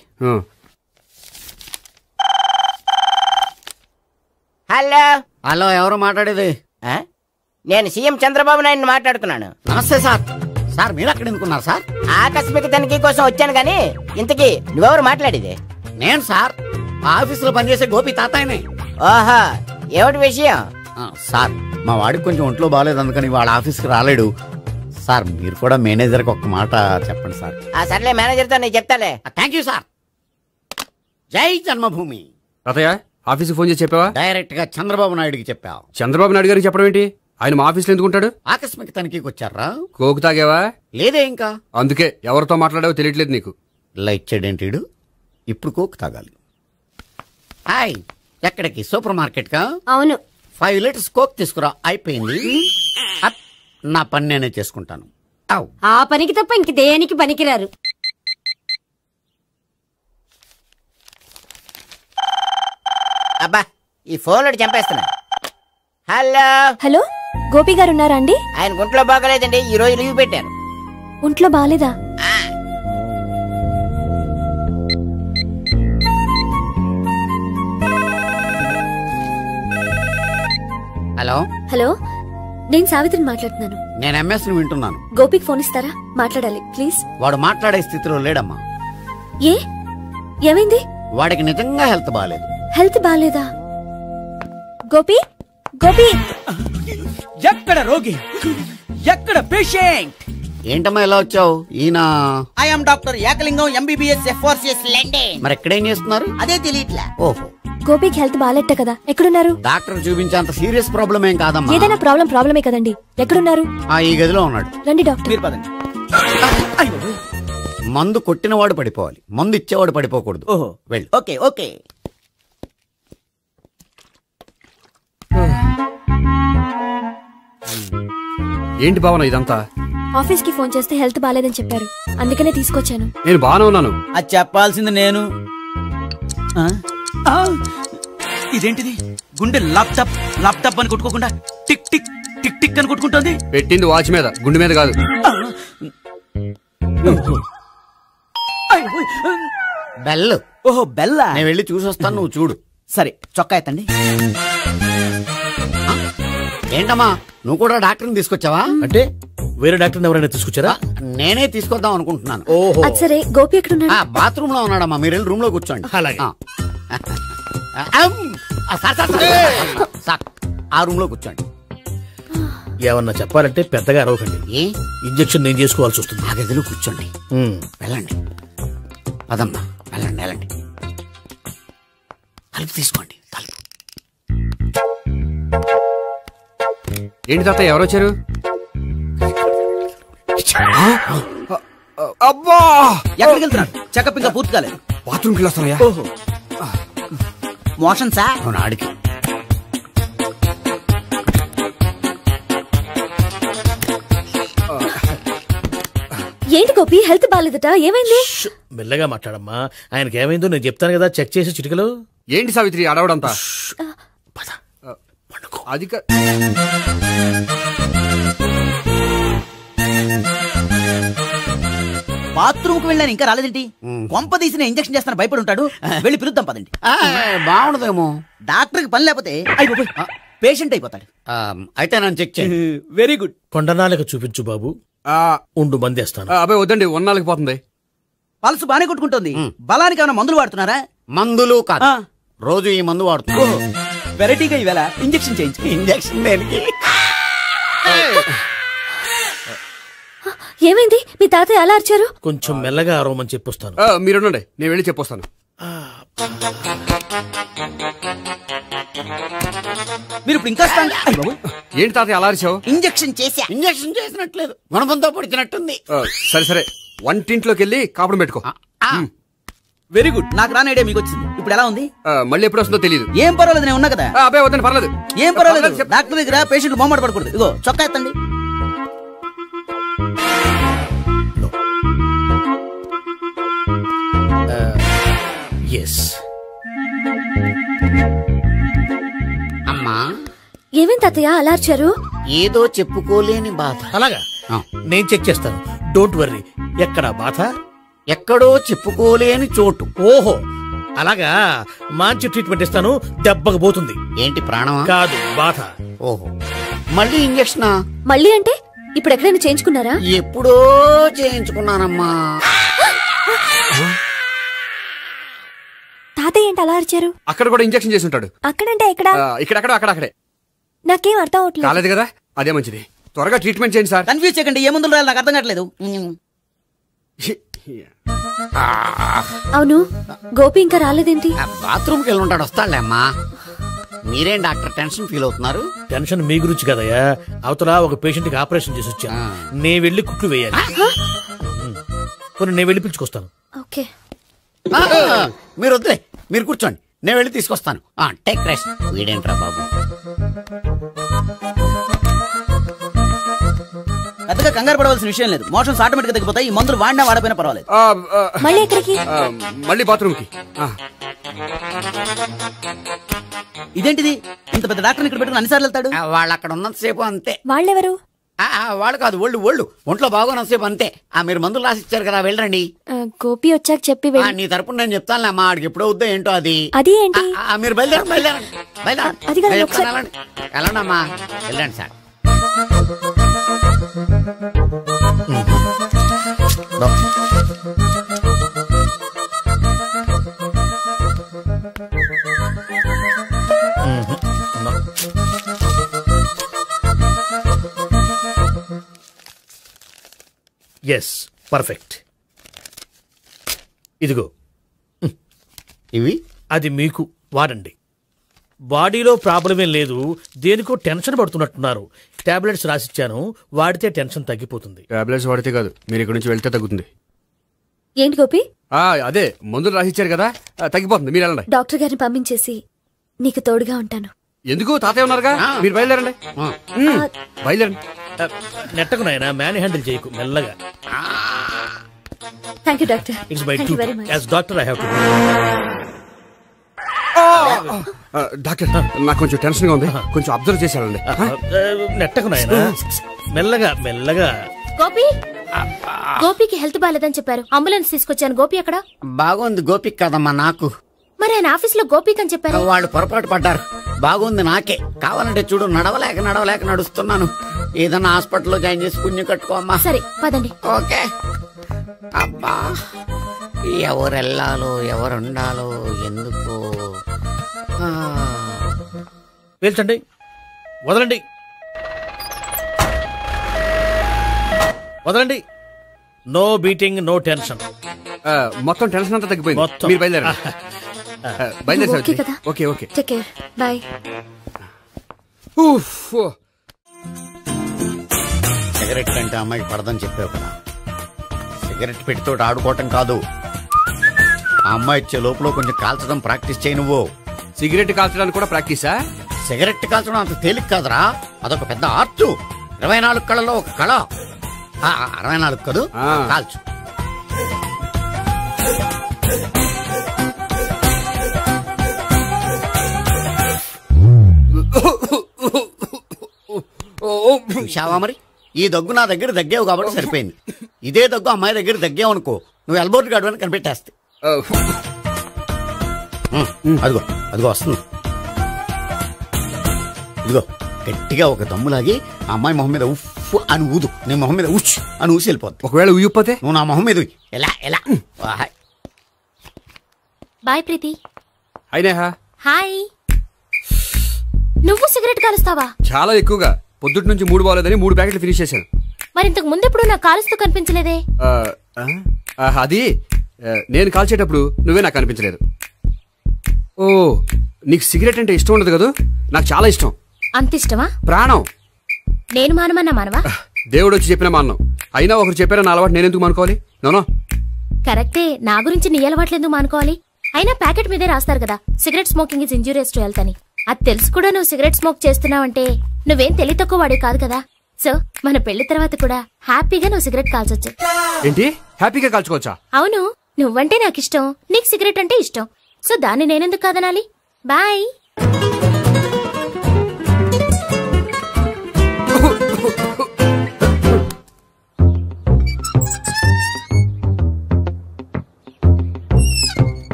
హలో. హలో, ఎవరు మాట్లాడేది? నేను సీఎం చంద్రబాబు నాయుడు మాట్లాడుతున్నాను. నమస్తే సార్. సార్ మీరు అక్కడ ఎందుకున్నారు సార్? ఆకస్మిక తనిఖీ కోసం వచ్చాను గానీ ఇంతకీ నువ్వెవరు మాట్లాడేది? నేను సార్, ఆఫీసులో పనిచేసే గోపి తాతాయనే. ఓహో, ఏమిటి విషయం? సార్, మా వాడికి కొంచెం ఒంట్లో బాగాలేదు, అందుకని వాళ్ళ ఆఫీస్కి రాలేడు. సార్, మీరు కూడా మేనేజర్కి ఒక్క మాట చెప్పండి సార్. సర్లే, మేనేజర్తో నేను చెప్తాలే. Thank you sir. జై జన్మభూమి. తాతయ్య, ఆఫీస్కి ఫోన్ చేసి చెప్పావా? డైరెక్ట్ గా చంద్రబాబు నాయుడుకి చెప్పావు. చంద్రబాబు నాయుడు గారికి చెప్పడం ఏంటి? ఆయన మా ఆఫీస్లో ఎందుకుంటాడు? ఆకస్మిక తనిఖీకి వచ్చారా? కోకు తాగేవా? లేదే ఇంకా. అందుకే ఎవరితో మాట్లాడావో తెలియట్లేదు నీకు. లైట్ చేయడేంటి? ఇప్పుడు కోక్ తాగాలి. హాయ్, ఎక్కడికి? సూపర్ మార్కెట్ కా? అవును. 5 లీటర్స్ కోక్ తీసుకురా. అయిపోయింది. నా పని నేనే చేసుకుంటాను. ఆ పనికి తప్ప ఇంక దేనికి పనికిరారు. అబ్బా, ఈ ఫోన్ లో చంపేస్తున్నా. హలో. హలో, గోపి గారు ఉన్నారా అండి? ఆయన ఒంట్లో బాగలేదండి, ఈ రోజు లీవ్ పెట్టారు. ఒంట్లో బాగాలేదా? హలో. హలో, నేను సావిత్రిని మాట్లాడుతున్నాను. నేను ఎంఎస్ ని వింటున్నాను. గోపికి ఫోన్ ఇస్తారా? మాట్లాడాలి ప్లీజ్. వాడు మాట్లాడే స్థితిలో లేడమ్మా. ఏ, ఏమైంది? వాడికి నిజంగా హెల్త్ బాగాలేదు. హెల్త్ బాగాలేదా? గోపి, గోపి. ఎక్కడ రోగి, ఎక్కడ పేషెంట్? ఏంటమ్మా ఎలా వచ్చావు? ఈయన I'm doctor Ekalingam, MBBS FRCS London. మరి ఎక్కడేం చేస్తున్నారు? అదే తెలియట్లా. ఓహో, గోపికి హెల్త్ బాగాలెట్ట కదా, ఎక్కడున్నారు? డాక్టర్ చూపించేంత సీరియస్ ప్రాబ్లం ఏం కాదమ్మా. ఏదైనా ప్రాబ్లమే కదండి. ఎక్కడున్నారు? ఈ గదిలో ఉన్నాడు. రండి డాక్టర్. మీరు పదండి. మందు కొట్టినవాడు పడిపోవాలి, మందు ఇచ్చేవాడు పడిపోకూడదు. ఓహో, వెళ్ళు. Okay okay. ఏంటి భావన ఇదంతా? ఆఫీస్ కి ఫోన్ చేస్తే హెల్త్ బాగాలేదని చెప్పారు, అందుకనే తీసుకొచ్చాను. నేను బాగానే ఉన్నాను. అది చెప్పాల్సింది నేను. ఇదేంటిది గుండె ల్యాప్టాప్ ల్యాప్టాప్ అని కొట్టుకోకుండా టిక్ టిక్ టిక్ టిక్ అని కొట్టుకుంటుంది. పెట్టింది వాచ్ మీద, గుండె మీద కాదు. బెల్. ఓహో బెల్లా. నేను వెళ్ళి చూసొస్తాను, నువ్వు చూడు. సరే చొక్కా ఎత్తండి. ఏంటమ్మా నువ్వు కూడా డాక్టర్ని తీసుకొచ్చావా? అంటే వేరే డాక్టర్ ఎవరైనా తీసుకొచ్చారా? నేనే తీసుకొద్దాం అనుకుంటున్నాను. ఓహో సరే గోపి ఎక్కడున్నాడు? బాత్రూమ్ లో ఉన్నాడమ్మా, మీరు వెళ్ళి రూమ్ లో కూర్చోండి. అలాగే. ఆ రూమ్ లో కూర్చోండి. ఏమన్నా చెప్పాలంటే పెద్దగా అరవకండి. ఇంజెక్షన్ నేను చేసుకోవాల్సి వస్తుంది. ఆ గదిలో కూర్చోండి. వెళ్ళండి పదమ్మా, వెళ్ళండి వెళ్ళండి. తలుపు తీసుకోండి, తలుపు. ఏంటి తాత ఎవరు వచ్చారు? అబ్బా ఎక్కడికి వెళ్తున్నాడు? చెకప్ ఇంకా పూర్తి కాలేదు. బాత్రూమ్కి వెళ్ళొస్తానయ్యా. ఓహో మోషన్ సార్. అవును ఆడికి. ఏంటి గోపి హెల్త్ బాగాలేదట, ఏమైంది? మెల్లగా మాట్లాడమ్మా. ఆయనకి ఏమైందో నేను చెప్తాను కదా, చెక్ చేసి చిటికలు. ఏంటి సావిత్రి అడవడంతా? అది బాత్రూమ్ కు వెళ్ళాను ఇంకా రాలేదేంటి? కొంప తీసిన ఇంజక్షన్ చేస్తాను భయపడి ఉంటాడు. వెళ్ళి పిలుద్దాం పదండి. బాగుండదేమో. డాక్టర్ కి పని లేకపోతే పేషెంట్ అయిపోతాడు. అయితే నన్ను చెక్ చేయి. Very good. కొండనాలకు చూపించు బాబు. ఉండు మందేస్తాను. అబ్బాయి వద్దండి, ఉన్నాళ్ళకి పోతుంది. పల్సు బానే కొట్టుకుంటుంది. బలానికి ఏమైనా మందులు వాడుతున్నారా? మందులు కాదు, రోజు ఈ మందు వాడుతున్నా. వెరైటీగా ఈవేళ ఇంజక్షన్ చేయించు. ఇంజక్షన్ దేనికి? ఏమైంది? మీ తాతయ్య అలా అరిచారు? కొంచెం మెల్లగా అరవమని చెప్పొస్తాను. మీరుండండి, నేను వెళ్ళి చెప్పొస్తాను. మీరు ఇప్పుడు ఇంకా ఏంటి తాతయ్య అలా అరిచావు? ఇంజక్షన్ చేసా. ఇంజక్షన్ చేసినట్లేదు, గుణపంతో పొడిచినట్టుంది. సరే సరే, వంటింట్లోకి వెళ్ళి కాపురం పెట్టుకో. Very good. నాకు రాని ఐడియా మీకు వచ్చింది. ఇప్పుడు ఎలా ఉంది? మళ్ళీ ఎప్పుడు వస్తుందో తెలియదు. ఏం పర్వాలేదు, నేను ఉన్నా కదా. అబ్బాయి వద్దండి, పర్లేదు. ఏం పర్వాలేదు. డాక్టర్ దగ్గర పేషెంట్ మొహమాట పడకూడదు. ఇగో చొక్కా ఎత్తండి. అమ్మా ఏమేం తాతయ్య అలా అరిచారు? ఏదో చెప్పుకోలేని బాధ. అలాగా, నేను చెక్ చేస్తాను. Don't worry. ఎక్కడా బాధ? ఎక్కడో చెప్పుకోలేని చోటు. ఓహో అలాగా, మంచి ట్రీట్మెంట్ ఇస్తాను, దెబ్బకు పోతుంది. ఏంటి ప్రాణమా? కాదు, బాధ. ఓహో మళ్ళీ ఇంజక్షనా? మళ్ళీ అంటే ఇప్పుడు ఎక్కడైనా చేయించుకున్నారా? ఎప్పుడో చేయించుకున్నానమ్మా. తాతయ్య ఏంటి అలా అరిచారు? అక్కడ కూడా ఇంజక్షన్ చేసి ఉంటాడు. అక్కడంటే ఎక్కడ? ఇక్కడక్కడ అక్కడే. నాకేం అర్థం అవట్లేదు. కాలేదు కదా, అదే మంచిది. త్వరగా ట్రీట్మెంట్ చేయండి సార్. కన్ఫ్యూజ్ చేయకండి. ఏ మందులు రాయాలి నాకు అర్థం కావట్లేదు. అవును గోపి ఇంకా రాలేదేంటి? బాత్రూమ్కి వెళ్ళి ఉంటాడు, వస్తాడులే అమ్మా. మీరేం డాక్టర్ టెన్షన్ ఫీల్ అవుతున్నారు? టెన్షన్ మీ గురించి కదయ్యా. అవతల ఒక పేషెంట్ కి ఆపరేషన్ చేసి వచ్చా, నే వెళ్ళి కుట్లు వేయాలి. నేను వెళ్ళి పిలుచుకొస్తాను. ఓకే మీరు వద్దులే, మీరు కూర్చోండి, నేను వెళ్ళి తీసుకొస్తాను. Take rest. వీడేంట్రా బాబు, పెద్దగా కంగారు పడవలసిన విషయం లేదు. మోషన్స్ ఆటోమేటిక్ గా తగ్గిపోతాయి. ఈ మందులు వాడినా వాడపోయినా పర్వాలేదు. మళ్ళీ ఎక్కడికి? మళ్ళీ బాత్రూమ్ కి. ఇదేంటిది? ఇంత పెద్ద డాక్టర్ ఇక్కడ పెట్టుకుని అన్నిసార్లు వెళ్తాడు? వాళ్ళు అక్కడ ఉన్నంతసేపు అంతే. వాళ్ళెవరు? వాళ్ళు కాదు, ఒళ్ళు ఒంట్లో బాగోనంతసేపు అంతే. మీరు మందులు రాసి ఇచ్చారు కదా, వెళ్ళండి. గోపి వచ్చాక చెప్పి నీ తరపున నేను చెప్తానులే అమ్మా. ఆడికి ఎప్పుడో వద్దో ఏంటో అది. అది ఏంటి? మీరు బయలుదేరండి. వెళ్ళండి అమ్మా, వెళ్ళండి సార్. Yes, perfect. ఇదిగో ఇవి. అది మీకు వాడండి. బాడీలో ప్రాబ్లం ఏం లేదు, దేనికో టెన్షన్ పడుతున్నట్టున్నారు. టాబ్లెట్స్ రాసిచ్చాను, వాడితే టెన్షన్ తగ్గిపోతుంది. టాబ్లెట్స్ వాడితే కాదు, మీరు ఇక్కడ నుంచి వెళ్తే తగ్గుతుంది. ఏంటి గోపి? అదే మందులు రాసిచ్చారు కదా, తగ్గిపోతుంది. మీరు వెళ్ళండి. డాక్టర్ గారిని పంపించేసి నీకు తోడుగా ఉంటాను. ఎందుకు? తాతయ్య ఉన్నారుగా, మీరు బయలుదేరండి. బయలుదేరండి. నెట్టకు నాయనా, మ్యాన్ హ్యాండిల్ చేయకు, మెల్లగా. Thank you doctor. It's my duty. As doctor I have to. Doctor నాకు కొంచెం టెన్షన్ గా ఉంది, కొంచెం అబ్జర్వ్ చేశానండి. నెట్టకు నాయనా, మెల్లగా మెల్లగా. గోపి, గోపికి హెల్త్ బాలేదని చెప్పారు, అంబులెన్స్ తీసుకొచ్చాను. గోపి అక్కడ? బాగుంది గోపిక్ కదమ్మా నాకు. మరి ఆయన ఆఫీస్ లో గోపిక్ అని చెప్పారు. వాళ్ళు పొరపాటు పడ్డారు. బాగుంది నాకే. కావాలంటే చూడు, నడవలేక నడుస్తున్నాను. ఏదన్నా హాస్పిటల్లో జాయిన్ చేసి పుణ్యం కట్టుకోమ్మా. సరే పదండి. ఓకే. అబ్బా, ఎవరెళ్ళాలో ఎవరుండాలో ఎందుకు. పేల్చండి, వదలండి, వదలండి. No beating, no tension. మొత్తం టెన్షన్ అంతా తగ్గిపోయింది. మీరు బయలుదేరండి. ఓకే కదా? Okay okay. Take care. Bye. Cigarette కంటే అమ్మాయికి పడదని చెప్పావు కదా. సిగరెట్ పెట్టితో ఆడుకోవటం కాదు, ఆ అమ్మాయి ఇచ్చే లోపల కొంచెం కాల్చడం ప్రాక్టీస్ చేయి. నువ్వు సిగరెట్ కాల్చడానికి కూడా ప్రాక్టీసా? సిగరెట్ కాల్చడం అంత తేలిక కాదురా, అదొక పెద్ద ఆర్ట్. 24 కళలో ఒక కళ. 64 కదూ, కాల్చు. చూశావా మరి, ఈ దగ్గు నా దగ్గర దగ్గేవు కాబట్టి సరిపోయింది. ఇదే దగ్గు అమ్మాయి దగ్గర దగ్గేవు అనుకో, నువ్వు ఎల్బోర్డ్ గార్డు అని కనిపెట్టేస్తే. అదిగో అదిగో వస్తుంది. ఇదిగో గట్టిగా ఒక దమ్ములాగి ఆ అమ్మాయి మొహం మీద ఉఫ్ అని ఊదు, నీ మొహం మీద ఉచ్ అని ఊసి వెళ్ళిపోద్ది. ఒకవేళ ఊయకపోతే నువ్వు నా మొహం మీద ఎలా ఎలా. బాయ్ ప్రీతి. అయినా హాయ్. నువ్వు సిగరెట్ కాలుస్తావా? చాలా ఎక్కువగా. పొద్దుటి నుంచి 3 బాలేదని 3 ప్యాకెట్లు ఫినిష్ చేశాను. మరి ఇంతకు ముందెప్పుడు నాకు కాలుస్తూ కనిపించలేదే? అది నేను కాల్చేటప్పుడు నువ్వే నాకు కనిపించలేదు. ఓ, నీకు సిగరెట్ అంటే ఇష్టం ఉండదు కదా? నాకు చాలా ఇష్టం. అంత ఇష్టమా? ప్రాణం. నేను మానమన్నా మానవా? దేవుడు వచ్చి చెప్పిన మానం. అయినా ఒకరు చెప్పారా నా అలవాటు నేనెందుకు మానుకోవాలి? నోనో. కరెక్టే, నా గురించి నీ అలవాట్లు ఎందుకు మానుకోవాలి? అయినా ప్యాకెట్ మీదే రాస్తారు కదా, cigarette smoking is injurious to health అని. అది తెలుసు కూడా నువ్వు సిగరెట్ స్మోక్ చేస్తున్నావంటే నువ్వేం తెలివి తక్కువ వాడే కాదు కదా. సో మన పెళ్లి తర్వాత కూడా హ్యాపీగా నువ్వు సిగరెట్ కాల్చొచ్చు. ఏంటి, హ్యాపీగా కాల్చుకోవచ్చా? అవును, నువ్వంటే నాకు ఇష్టం, నీకు సిగరెట్ అంటే ఇష్టం. సో దాన్ని నేనెందుకు కాదనాలి? బాయ్.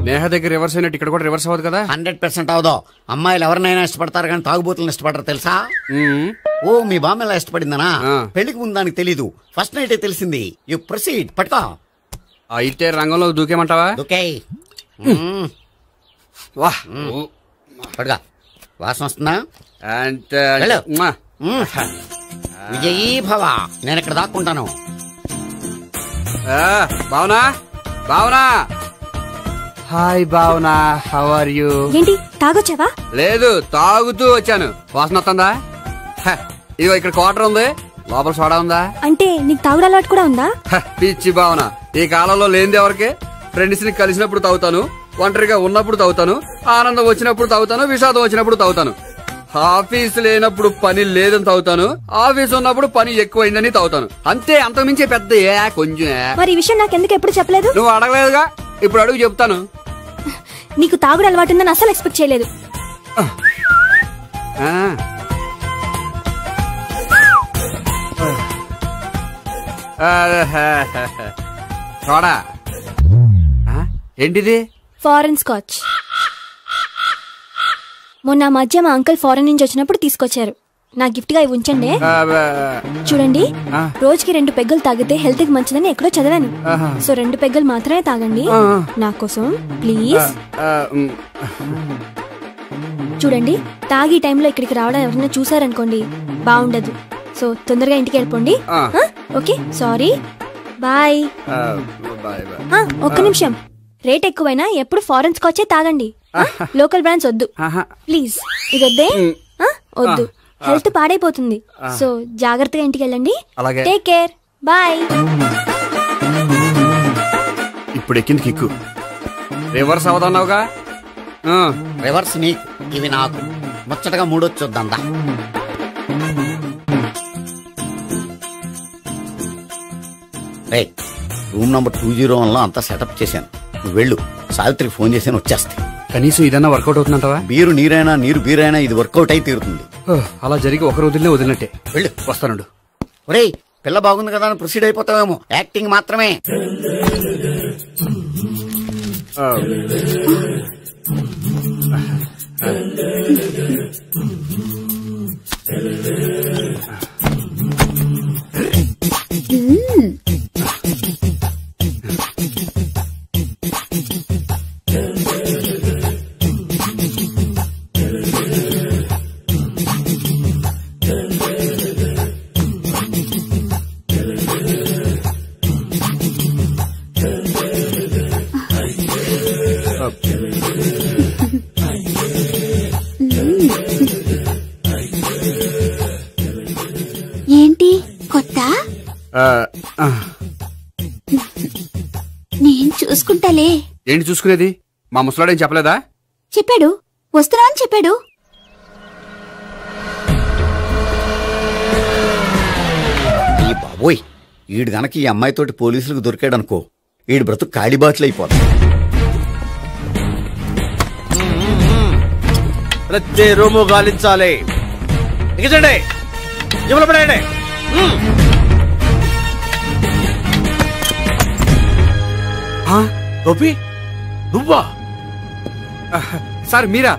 నేహ దగ్గర రివర్స్ అయినట్టు ఇక్కడ కూడా రివర్స్ అవ్వదు కదా? 100% అవదో. అమ్మాయిలు ఎవరినైనా ఇష్టపడతారు కానీ తాగుబోతులను ఇష్టపడరు తెలుసా? ఓ, మీ బామ్మ ఎలా ఇష్టపడిందనా? పెళ్లికి ముందు దానికి తెలీదు, ఫస్ట్ నైట్ తెలిసింది. You proceed. పట్టుకో. అయితే రంగంలో దూకేమంటావా? దూకే. పట్టుగా. వాసన వస్తుందా? విజయీ భవ. నేను ఇక్కడ దాక్కుంటాను. Bhavana, Bhavana. Hi Bhavana, how are you? ఏంటి, తాగొచ్చావా? లేదు, తాగుతూ వచ్చాను. వాసన వస్తుందా? ఇదిగో ఇక్కడ క్వార్టర్ ఉంది, లోపల సోడా ఉందా? అంటే నీకు తాగుడు అలవాటు కూడా ఉందా? పిచ్చి భావన, ఈ కాలంలో లేనిది ఎవరికి? ఫ్రెండ్స్ ని కలిసినప్పుడు తాగుతాను, ఒంటరిగా ఉన్నప్పుడు తాగుతాను, ఆనందం వచ్చినప్పుడు తాగుతాను, విషాదం వచ్చినప్పుడు తాగుతాను. ఆఫీస్ లేనప్పుడు పని లేదని తాగుతాను, ఆఫీస్ ఉన్నప్పుడు పని ఎక్కువైందని తాగుతాను. అంతే, అంతకుమించే పెద్ద కొంచెం. మరి ఈ విషయం నాకు ఎందుకు ఎప్పుడు చెప్పలేదు? నువ్వు అడగలేదుగా, ఇప్పుడు అడుగు చెప్తాను. నీకు తాగుడు అలవాటు ఉందని అసలు ఎక్స్పెక్ట్ చేయలేదు. చూడా, ఏంటిది? Foreign scotch. మొన్న మధ్య మా అంకుల్ ఫారెన్ నుంచి వచ్చినప్పుడు తీసుకొచ్చారు. నా గిఫ్ట్ గా ఇవి ఉంచండి. చూడండి, రోజుకి 2 పెగ్గులు తాగితే హెల్త్ కి మంచిదని ఎక్కడో చదివాను. సో 2 పెగ్గులు మాత్రమే తాగండి నా కోసం ప్లీజ్. చూడండి, తాగి టైంలో ఇక్కడికి రావడం ఎవరైనా చూసారనుకోండి బాగుండదు. సో తొందరగా ఇంటికి వెళ్ళిపోండి. Okay, sorry, bye. ఒక్క నిమిషం, రేట్ ఎక్కువైనా ఎప్పుడు ఫారెన్ స్కాచే తాగండి, లోకల్ బ్రాండ్స్ వద్దు ప్లీజ్. ఇది వద్దే, వద్దు, హెల్త్ పాడైపోతుంది. సో జాగ్రత్తగా ఇంటికి వెళ్ళండి. Take care, bye. ఇప్పుడు ఎక్కింది కిక్కు. రివర్స్ అవదన్నావుగా? రివర్స్ నీకు, ఇవి నాకు. ముచ్చటగా 3 వచ్చొద్దా? రూమ్ నంబర్ 201 లో అంతా సెటప్ చేశాను. నువ్వు వెళ్ళు, సావిత్రికి ఫోన్ చేసి వచ్చేస్తాయి. కనీసం ఇదన్నా వర్కౌట్ అవుతుందంటావా? బీరు నీరైనా నీరు బీరైనా ఇది వర్కౌట్ అయి తీరుతుంది. అలా జరిగి ఒక రోజులనే వదిలినట్టే. వెళ్ళు, వస్తానుండు. ఒరేయ్ పిల్ల బాగుంది కదా అని ప్రొసీడ్ అయిపోతావేమో, యాక్టింగ్ మాత్రమే. ఏంటి కొత్త? నేను చూసుకుంటాలే. ఏంటి చూసుకునేది? మా ముసలాడేం చెప్పలేదా? చెప్పాడు, వస్తున్నా అని చెప్పాడు. ఈ బాబోయ్, ఈడు గనక ఈ అమ్మాయితోటి పోలీసులకు దొరికాడనుకో, ఈడు బ్రతుకు కాళీబాట్లు అయిపోతాడు. ప్రతి రూము గాలించాలి. దిగజండి, జబ్బులు పడండి. గోపి నువ్వా? సార్ మీరా?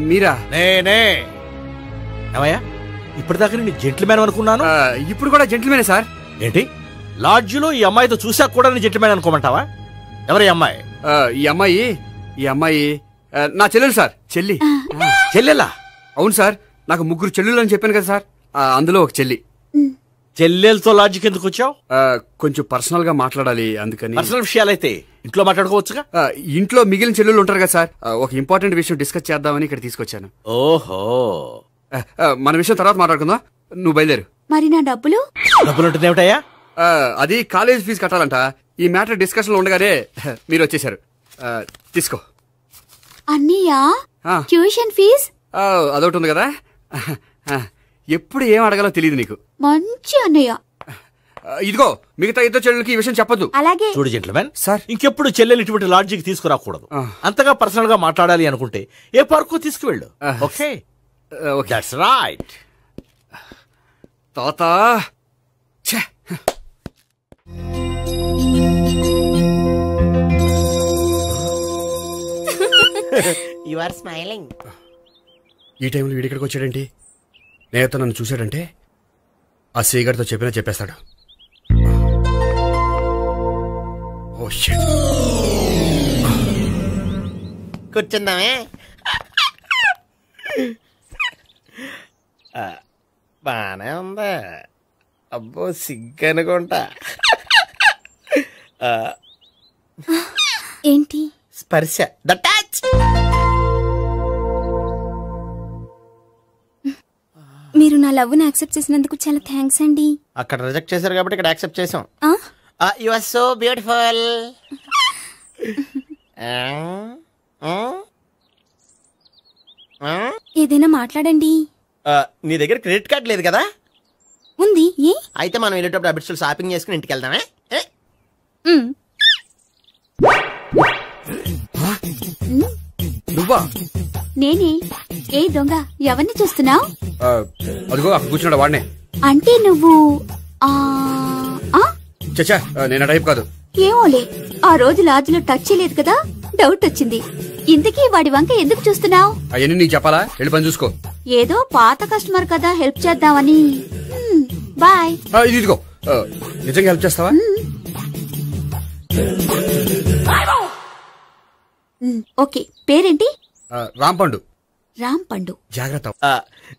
మీరా? నేనే. ఏమయ్యా, ఇప్పటిదాకా నేను జెంట్లమ్యాన్ అనుకున్నాను. ఇప్పుడు కూడా జెంట్లమ్యానే సార్. ఏంటి, లాడ్జిలో ఈ అమ్మాయితో చూసాక కూడా నేను జెంట్లమ్యాన్ అనుకోమంటావా? ఎవరు ఈ అమ్మాయి? ఈ అమ్మాయి నా చెల్లెలు సార్. చెల్లెలా? అవును సార్, నాకు 3 చెల్లెలు అని చెప్పాను కదా సార్, అందులో ఒక చెల్లి. చెల్లెలతో లాడ్జికి ఎందుకు వచ్చావు? కొంచెం పర్సనల్ గా మాట్లాడాలి, అందుకని. పర్సనల్ విషయాలైతే ఇంట్లో మాట్లాడుకోవచ్చుగా. ఇంట్లో మిగిలిన చెల్లెలు ఉంటారు కదా సార్, ఒక ఇంపార్టెంట్ విషయం డిస్కస్ చేద్దామని ఇక్కడ తీసుకొచ్చాను. ఓహో, మన విషయం తర్వాత మాట్లాడుకుందాం, నువ్వు బయలుదేరు. మరి నా డబ్బులు? డబ్బులు ఏమిటయ్యా? అది కాలేజ్ ఫీజు కట్టాలంట. ఈ మ్యాటర్ డిస్కషన్ లో ఉండగానే మీరు వచ్చేసారు. తీసుకో. అన్నయ్యా, ట్యూషన్ ఫీజ్? అదొకటి ఉంది కదా, ఎప్పుడు ఏం అడగాలో తెలియదు నీకు. మంచి అన్నయ్య. ఇదిగో, మిగతా ఇద్దరు చెల్లెలకి ఈ విషయం చెప్పొద్దు. అలాగే. చూడు జెంట్లమెన్ సార్, ఇంకెప్పుడు చెల్లెలు ఇటువంటి లాడ్జికి తీసుకురాకూడదు. అంతగా పర్సనల్ గా మాట్లాడాలి అనుకుంటే ఏ పార్కు తీసుకువెళ్ళు. Okay, that's right. తాత యు ఆర్ స్మైలింగ్. ఈ టైంలో వీడిక్కడికి వచ్చాడేంటి? నేత నన్ను చూశాడంటే ఆ సీగర్తో చెప్పేస్తాడు. Oh shit. కూర్చుందామే. బానే ఉందా? అబ్బో సిగ్గనుకుంటా. ఏంటి? స్పర్శ, ద టచ్. మీరు నా లవ్ ని యాక్సెప్ట్ చేసినందుకు చాలా థ్యాంక్స్ అండి. అక్కడ రిజెక్ట్ చేశారు కాబట్టి ఇక్కడ యాక్సెప్ట్ చేసాం. You are so beautiful. ఏదైనా మాట్లాడండి. నీ దగ్గర క్రెడిట్ కార్డ్ లేదు కదా? ఉంది. ఏ? అయితే మనం వెళ్ళేటప్పుడు అబిట్స్ షాపింగ్ చేసుకుని ఇంటికి వెళ్దామే. నువ్వా? నేనే. ఏ దొంగ, ఎవరిని చూస్తున్నావు? అదిగో అక్కడ కూర్చున్నాడు వాడినే. అంటే నువ్వు చచ్చా, నేను టైప్ కాదు. ఏమోలే, ఆ రోజు లాడ్జిలో టచ్ చేయలేదు కదా, డౌట్ వచ్చింది. ఇంతకీ వాడి వంక ఎందుకు చూస్తున్నావు? అవన్నీ నీకు చెప్పాలా? వెళ్ళి పని చూసుకో. ఏదో పాత కస్టమర్ కదా, హెల్ప్ చేద్దామని. బాయ్. ఇదిగో, నిజంగా హెల్ప్ చేస్తావా? ఓకే. పేరేంటి? రాంపండు. రాంపండు. జాగ్రత్త.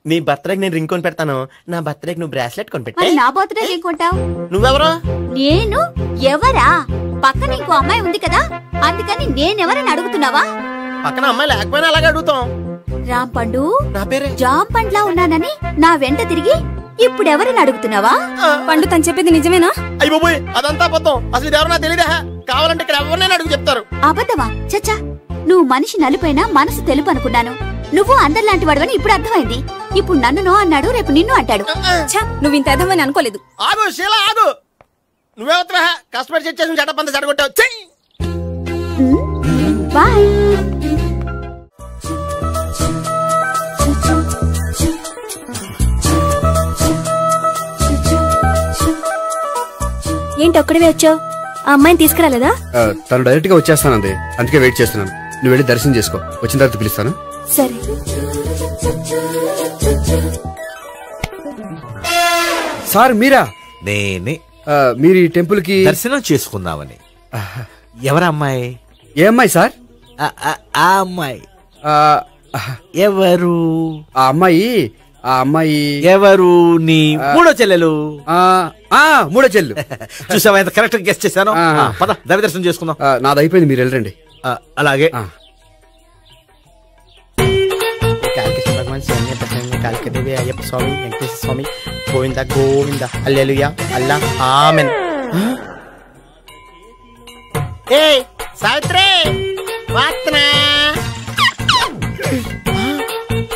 నీ బర్త్డేకి నేను రింగ్ కొని పెడతాను, నా బర్త్డేకి నువ్వు బ్రాస్లెట్ కొని పెట్టా. నా బర్త్డే ఏం కొంటావు? నువ్వెవరో? నేను ఎవరా? పక్కన ఇంకో అమ్మాయి ఉంది కదా, అందుకని నేనెవరని అడుగుతున్నావా? పక్కన అమ్మాయి లేకపోయినా అలాగే అడుగుతాం. రాంపండు, నా పేరే జామ్ పండ్లా ఉన్నానని నా వెంట తిరిగి ఇప్పుడెవరని అడుగుతున్నావా? పండు తను చెప్పేది నిజమేనా? అయ్య బాబోయ్, అదంతా అబద్ధం. అసలు ఇది ఎవరో నాకు తెలియదా? కావాలంటే ఇక్కడ ఎవరినైనా అడుగు చెప్తారు. అబద్ధమా? చచ్చా, నువ్వు మనిషి నలుపైనా మనసు తెలుపు అనుకున్నాను. నువ్వు అందరిలాంటి వాడవని ఇప్పుడు అర్థమైంది. ఇప్పుడు నన్ను నో అన్నాడు, రేపు నిన్ను అంటాడు. నువ్వు ఇంత అర్థమని అనుకోలేదు. ఆగు శీల, ఆగు. నువ్వేవత్తరా కస్టమర్ చెక్ చేసి చెడ్డ పంత చెడగొట్టావు. బాయ్. ఏంటి ఒక్కడివే వచ్చావు? ఆ అమ్మాయిని తీసుకురాలేదా? తను డైరెక్ట్ గా వచ్చేస్తానంది, అందుకే వెయిట్ చేస్తున్నాను. నువ్వు వెళ్ళి దర్శనం చేసుకో, వచ్చిన తర్వాత పిలుస్తాను. సరే. సార్ మీరా? నేనే. మీరు ఈ టెంపుల్ కి దర్శనం చేసుకుందామని. ఎవరు అమ్మాయి? ఏ అమ్మాయి సార్? ఆ అమ్మాయి ఎవరు? ఆ అమ్మాయి ఎవరు? నీ మూడో చెల్లెలు. మూడో చెల్లెలు. చూసావా ఎంత కరెక్ట్ గెస్ట్ చేశాను. పద దైవ దర్శనం చేసుకుందాం. నాది అయిపోయింది, మీరు వెళ్ళండి. అలాగే. కాళికదేవి, అయ్యప్ప స్వామి, వెంకటేశ్వర స్వామి, గోవింద గోవింద, హల్లెలూయా, అల్లా, ఆమెన్. ఏ సావిత్రి, వాత్నా.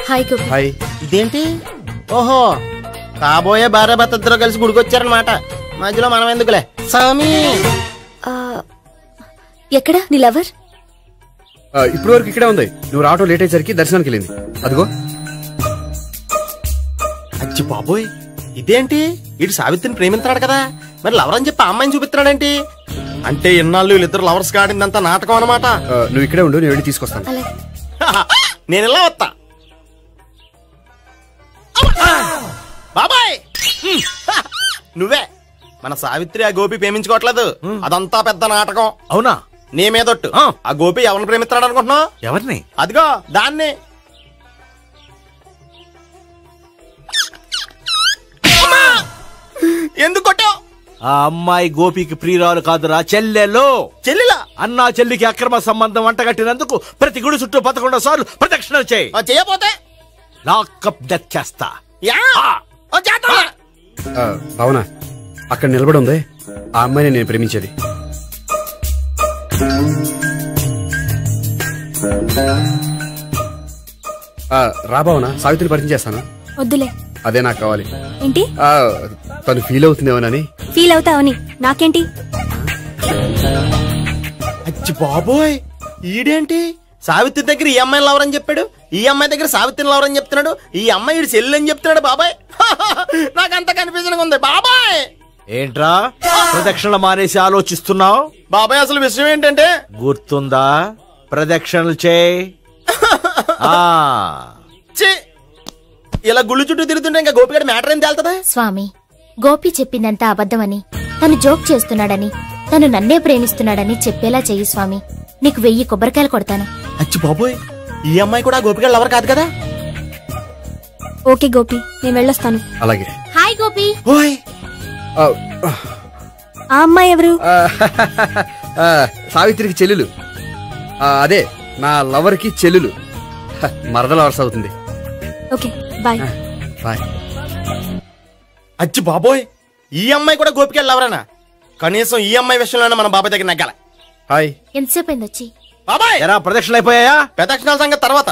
హాయ్. ఇదేంటి? ఓహో, కాబోయే భార్య భర్త ఇద్దరు కలిసి గుడికొచ్చారనమాట. మధ్యలో మనం ఎందుకులే స్వామి. ఎక్కడ నీ లవర్? ఇప్పుడు వరకు ఇక్కడే ఉంది. నువ్వు రావటం లేట్ అయ్యేసరికి దర్శనానికి వెళ్ళింది. అదిగో. అచ్చి బాబోయ్, ఇదేంటి? ఇటు సావిత్రిని ప్రేమిస్తున్నాడు కదా, మరి లవర్ అని చెప్పి అమ్మాయిని చూపిస్తున్నాడేంటి? అంటే ఇన్నాళ్ళు వీళ్ళిద్దరు లవర్స్ కాడిందంతా నాటకం అనమాట. నువ్వు ఇక్కడే ఉండు, నేను వెళ్ళి తీసుకొస్తాను. నేను ఇలా వస్తా. బాబాయ్, నువ్వే మన సావిత్రి ఆ గోపి ప్రేమించుకోవట్లేదు, అదంతా పెద్ద నాటకం. అవునా? నీ మీదొట్టు. ఆ గోపి ఎవరిని ప్రేమిస్తున్నాడు అనుకుంటున్నావు? ఎవరిని? అదిగో దాన్ని. ఎందుకు కొట్టావు? ఆ అమ్మాయి గోపికి ప్రియురాలు కాదురా, చెల్లెలో. చెల్లెలా? అన్నా చెల్లికి అక్రమ సంబంధం అంటగట్టినందుకు ప్రతి గుడి చుట్టూ 11 సార్లు ప్రదక్షిణలు చేయి. చేయపోతే లాకప్ డెత్ చేస్తా. అవునా? అక్కడ నిలబడి ఉంది ఆ అమ్మాయిని నేను ప్రేమించేది. రాబావునా? సావిత్రిని పరిచయం చేస్తాను. వద్దులే. అదే నాకు కావాలి. ఏంటి? తను ఫీల్ అవుతుందేమోనని. ఫీల్ అవుతావని నాకేంటి? అచ్చి బాబోయ్, ఈడేంటి సావిత్రి దగ్గర ఈ అమ్మాయిని లవర్ అని చెప్పాడు, ఈ అమ్మాయి దగ్గర సావిత్రిని లవర్ అని చెప్తున్నాడు, ఈ అమ్మాయి ఈడు చెల్లి అని చెప్తున్నాడు. బాబాయ్ నాకంత కన్ఫ్యూజన్ ఉంది. బాబాయ్ ఏంట్రా ప్రదక్షిణలు మానేసి ఆలోచిస్తున్నావు? బాబాయ్ అసలు విషయం ఏంటంటే, గుర్తుందా? ప్రదక్షిణలు చేయి. ఇలా గుళ్ళు చుట్టూ తిరుగుతుంటే ఇంకా గోపిగడ మ్యాటర్ ఏం తేలుతుందా? స్వామి, గోపి చెప్పిందంతా అబద్ధమని, తను జోక్ చేస్తున్నాడని, తను నన్నే ప్రేమిస్తున్నాడని చెప్పేలా చెయ్యి స్వామి. నీకు 1000 కొబ్బరికాయలు కొడతాను. అచ్చి బాబోయ్, ఈ అమ్మాయి కూడా గోపిగడ లవర్ కాదు కదా? ఓకే గోపి, నేను వెళ్ళొస్తాను. అలాగే. హాయ్ గోపి. ఆ అమ్మాయి ఎవరు? సావిత్రికి చెల్లెలు. అదే నా లవర్ కి చెల్లెలు. మరద లవర్స్ అవుతుంది. Okay bye. బాయ్. అచ్చి బాబోయ్, ఈ అమ్మాయి కూడా గోపిగడ లవరేనా? కనీసం ఈ అమ్మాయి విషయంలోనే మన బాబాయ్ దగ్గర నగ్గాల. హాయ్. ఎంతసేపు అయింది వచ్చి? బాబాయ్ ఎరా ప్రదక్షిణలు అయిపోయాయా? ప్రదక్షిణాల సంగతి తర్వాత.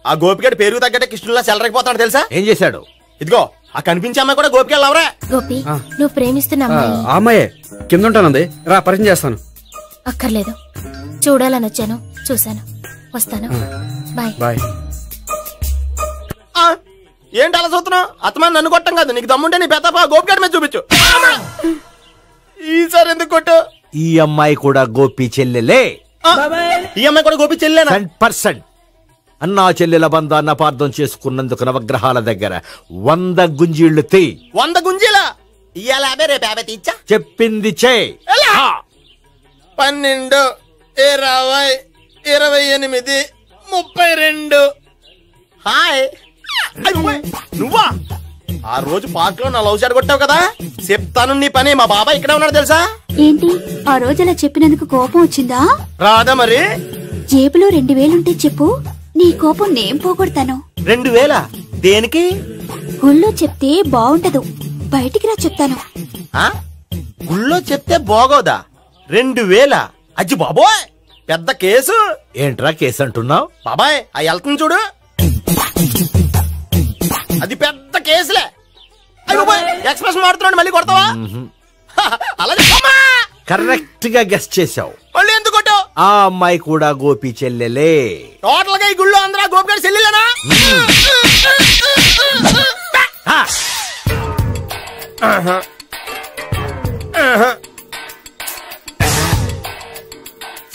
ఆ గోపిగడ పేరు తగ్గట్టే కృష్ణులా చెలరైపోతాడు తెలుసా? ఏం చేశాడు? ఇదిగో ఆ కనిపించే అమ్మాయి కూడా గోపిగడ లవరే. గోపి, నువ్వు ప్రేమిస్తున్న అమ్మాయి ఆ అమ్మాయే కింద ఉంటానంది. రా పరిచయం చేస్తాను. అక్కర్లేదు, చూడాలని వచ్చాను, చూశాను, వస్తాను. బాయ్. బాయ్. ఏంటి అలా చూస్తున్నావు? అత్తమాని నన్ను కొట్టం కాదు, నీకు దమ్ముంటే నీ పెద్ద గోపిగడ మీద చూపించు. ఈసారి ఎందుకు కొట్టు? ఈ అమ్మాయి కూడా గోపి చెల్లెలే. ఈ అమ్మాయి కూడా గోపి చెల్లెనా? 100%. అన్నా చెల్లెల బంధాన్ని అపార్థం చేసుకున్నందుకు నవగ్రహాల దగ్గర 100 గుంజీళ్లు తీ. 100 గుంజీలా? ఇయ్యాల 50 రేపు 50 తీచ్చా. చెప్పింది చే. 12, 20, 28, 32. హాయ్. నువ్వా? ఆ రోజు పార్క్ లో నా లవ్ షాట్ కొట్టావు కదా, చెప్తాను నీ పని. మా బాబాయ్ ఇక్కడే ఉన్నాడు తెలుసా? ఏంటి ఆ రోజు అలా చెప్పినందుకు కోపం వచ్చిందా? రాదా మరి? జేబులో 2000 ఉంటే చెప్పు, నీ కోపం నేను పోగొడతాను. 2000? దేనికి? గుళ్ళో చెప్తే బాగుంటదు, బయటికి రా చెప్తాను. గుళ్ళో చెప్తే బాగోదా? 2000? అజ్జి బాబోయ్, పెద్ద కేసు. ఏంట్రా కేసు అంటున్నావు? బాబాయ్ ఆ వెళ్తుంది చూడు, అది పెద్ద కేసులే. ఎక్స్ప్రెస్ మారుతున్నాడు, మళ్ళీ కొడతావా? అలా కరెక్ట్ గా గెస్ చేశావు. మళ్ళీ ఎందుకు కొట్టావు? ఆ అమ్మాయి కూడా గోపి చెల్లెలే. టోటల్ గా ఈ గుళ్ళో అందరూ గోపి గారి చెల్లెలేనా?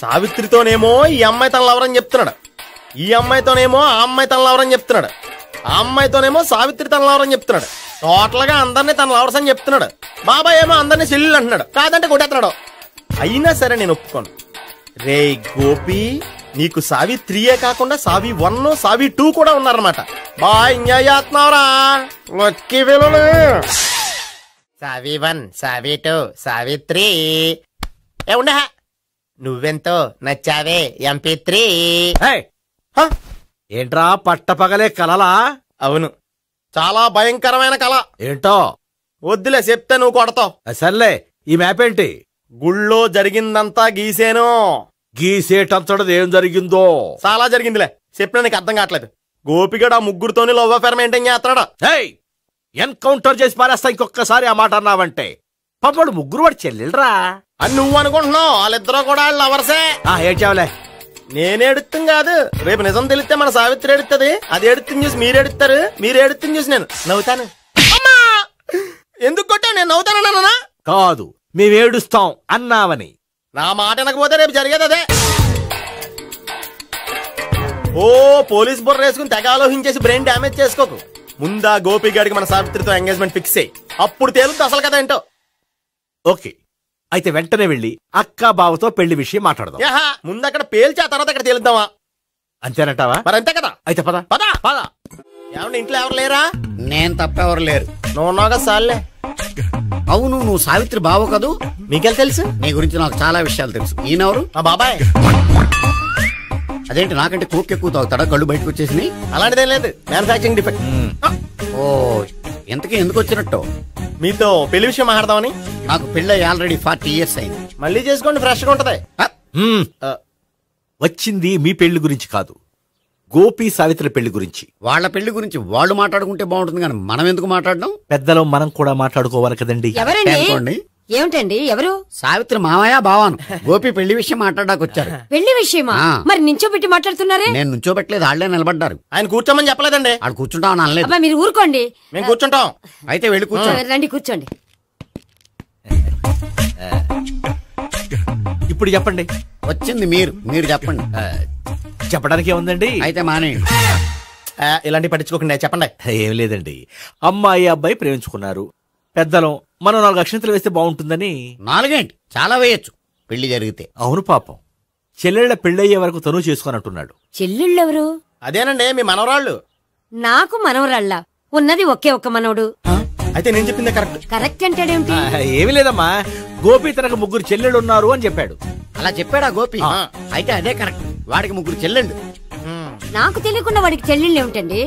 సావిత్రితోనేమో ఈ అమ్మాయి తన లవరని చెప్తున్నాడు, ఈ అమ్మాయితోనేమో ఆ అమ్మాయి తన లవరని చెప్తున్నాడు, ఆ అమ్మాయితోనేమో సావిత్రి తన లవరని చెప్తున్నాడు. టోటల్ గా అందరినీ తన లవర్స్ అని చెప్తున్నాడు. బాబాయ్ ఏమో అందరినీ చెల్లెలు అంటున్నాడు, కాదంటే కొట్టేస్తున్నాడు. అయినా సరే నేను ఒప్పుకోను. రే గోపి, నీకు సావి 3 కాకుండా సావి 1, సావి 2 కూడా ఉన్నారన్నమాట. బాయ్ ఎంజాయ్ చేస్తున్నావురా. లక్కీ పిల్లలు. సావి 1, సావి 2, సావి 3. ఉండ నువ్వెంతో నచ్చావే MP3. ఏంట్రా పట్టపగలే కలలా? అవును, చాలా భయంకరమైన కళ. ఏంటో వద్దులే, చెప్తే నువ్వు కొడతావు. సర్లే, ఈ మ్యాప్ ఏంటి? గుళ్ళో జరిగిందంతా గీసేను. గీసేటంతటది ఏం జరిగిందో? చాలా జరిగిందిలే, చెప్పినా నీకు అర్థం కావట్లేదు. గోపిగడు ఆ ముగ్గురుతోని లవ్ అఫేర్ మెయింటైన్ చేస్తున్నాడా? ఎన్కౌంటర్ చేసి పారేస్తా ఇంకొకసారి ఆ మాట అన్నావంటే. పాపడు ముగ్గురు వాడు చెల్లెలరా అని నువ్వు అనుకుంటున్నావు. వాళ్ళిద్దరూ కూడా లవర్సే. ఏడ్చావులే. నేనే ఎడుతుంది కాదు, రేపు నిజం తెలిస్తే మన సావిత్రి ఎడుతుంది. అది ఎడుతుంది చూసి మీరు ఎడుతారు, మీరు ఎడుతుంది చూసి నేను నవ్వుతాను. అమ్మా, ఎందుకు కొట్టా? నేను నవ్వుతానన్నా? కాదు, మేమేడుస్తాం అన్నావని. నా మాట వినకపోతే రేపు జరిగేది అదే. ఓ పోలీస్ బుర్ర వేసుకుని తెగ ఆలోచించేసి బ్రెయిన్ డ్యామేజ్ చేసుకోకు. ముందా గోపి గారికి మన సావిత్రితో ఎంగేజ్మెంట్ ఫిక్స్ అయ్యి అప్పుడు తేలుతుంది అసలు కదా ఏంటో. ఓకే, అయితే వెంటనే వెళ్ళి అక్క బావతో పెళ్లి విషయం మాట్లాడదాం. ముందు అక్కడ పేల్చి ఆ తర్వాత అక్కడ తేలుద్దామా? అంతేనంటావా? మరి అంతే కదా. అయితే పద పద పద. ఏమన్నా ఇంట్లో ఎవరు లేరా? నేను తప్పెవరు లేరు. నువ్వు ఉన్నావుగా సార్లే. అవును, నువ్వు సావిత్రి బావ కదూ? మీకెళ్ళి తెలుసు? నీ గురించి నాకు చాలా విషయాలు తెలుసు. ఈయనెవరు? మా బాబాయ్. అదేంటి, నాకంటే కోక్ ఎక్కువ తాగుతాడా? కళ్ళు బయటకు వచ్చేసి? అలాంటిదేం లేదు, మ్యానుఫాక్చరింగ్ డిఫెక్ట్. ఓ, ఎంతకీ ఎందుకు వచ్చినట్టు? మీతో పెళ్లి విషయం మాట్లాడదామని. నాకు పెళ్ళి ఆల్రెడీ 40 years అయింది. మళ్ళీ చేసుకోండి, ఫ్రెష్ గా ఉంటది. వచ్చింది మీ పెళ్లి గురించి కాదు, గోపి సావిత్రి పెళ్లి గురించి. వాళ్ళ పెళ్లి గురించి వాళ్ళు మాట్లాడుకుంటే బాగుంటుంది, కానీ మనం ఎందుకు మాట్లాడడం? పెద్దలో మనం కూడా మాట్లాడుకోవాలి కదండి. ఎవరండి? ఏమిటండి? ఎవరు? సావిత్రి మామయ్య బావాను. గోపి పెళ్లి విషయం మాట్లాడడానికి వచ్చారు. పెళ్లి విషయమా? మరి నించోబెట్టి మాట్లాడుతున్నారే? నేను నుంచోబెట్టలేదు, వాళ్ళే నిలబడ్డారు. ఆయన కూర్చోమని చెప్పలేదండి. వాళ్ళు కూర్చుంటామని అనలేదు. అబ్బా, మీరు ఊరుకోండి. మేము కూర్చుంటాం. అయితే వెళ్ళి కూర్చోండి. రండి కూర్చోండి. ఇప్పుడు చెప్పండి. వచ్చింది మీరు చెప్పండి. చెప్పడానికి ఏముందండి? అయితే మానేయండి. ఇలాంటి పట్టించుకోకుండా చెప్పండి. ఏం లేదండి, అమ్మాయి అబ్బాయి ప్రేమించుకున్నారు. పెద్దలం మనం 4 అక్షంతలు వేస్తే బాగుంటుందని. 4 చాలా వేయచ్చు పెళ్లి జరిగితే. అవును, పాపం చెల్లెళ్ళ పెళ్ళయ్యే వరకు తను చేసుకున్నట్టున్నాడు. చెల్లెళ్ళెవరు? అదేనండి, మీ మనవరాళ్ళు. నాకు మనవరాళ్ళ ఉన్నది ఒకే ఒక్క మనవడు. అయితే నేను చెప్పింది కరెక్ట్. కరెక్ట్ అంటాడేమిటి? ఏమి లేదమ్మా, గోపి తనకు 3 చెల్లెళ్ళు ఉన్నారు అని చెప్పాడు. అలా చెప్పాడా గోపి? అయితే అదే కరెక్ట్. వాడికి 3 చెల్లెళ్ళు. నాకు తెలియకుండా వాడికి చెల్లెళ్ళు ఏమిటండి?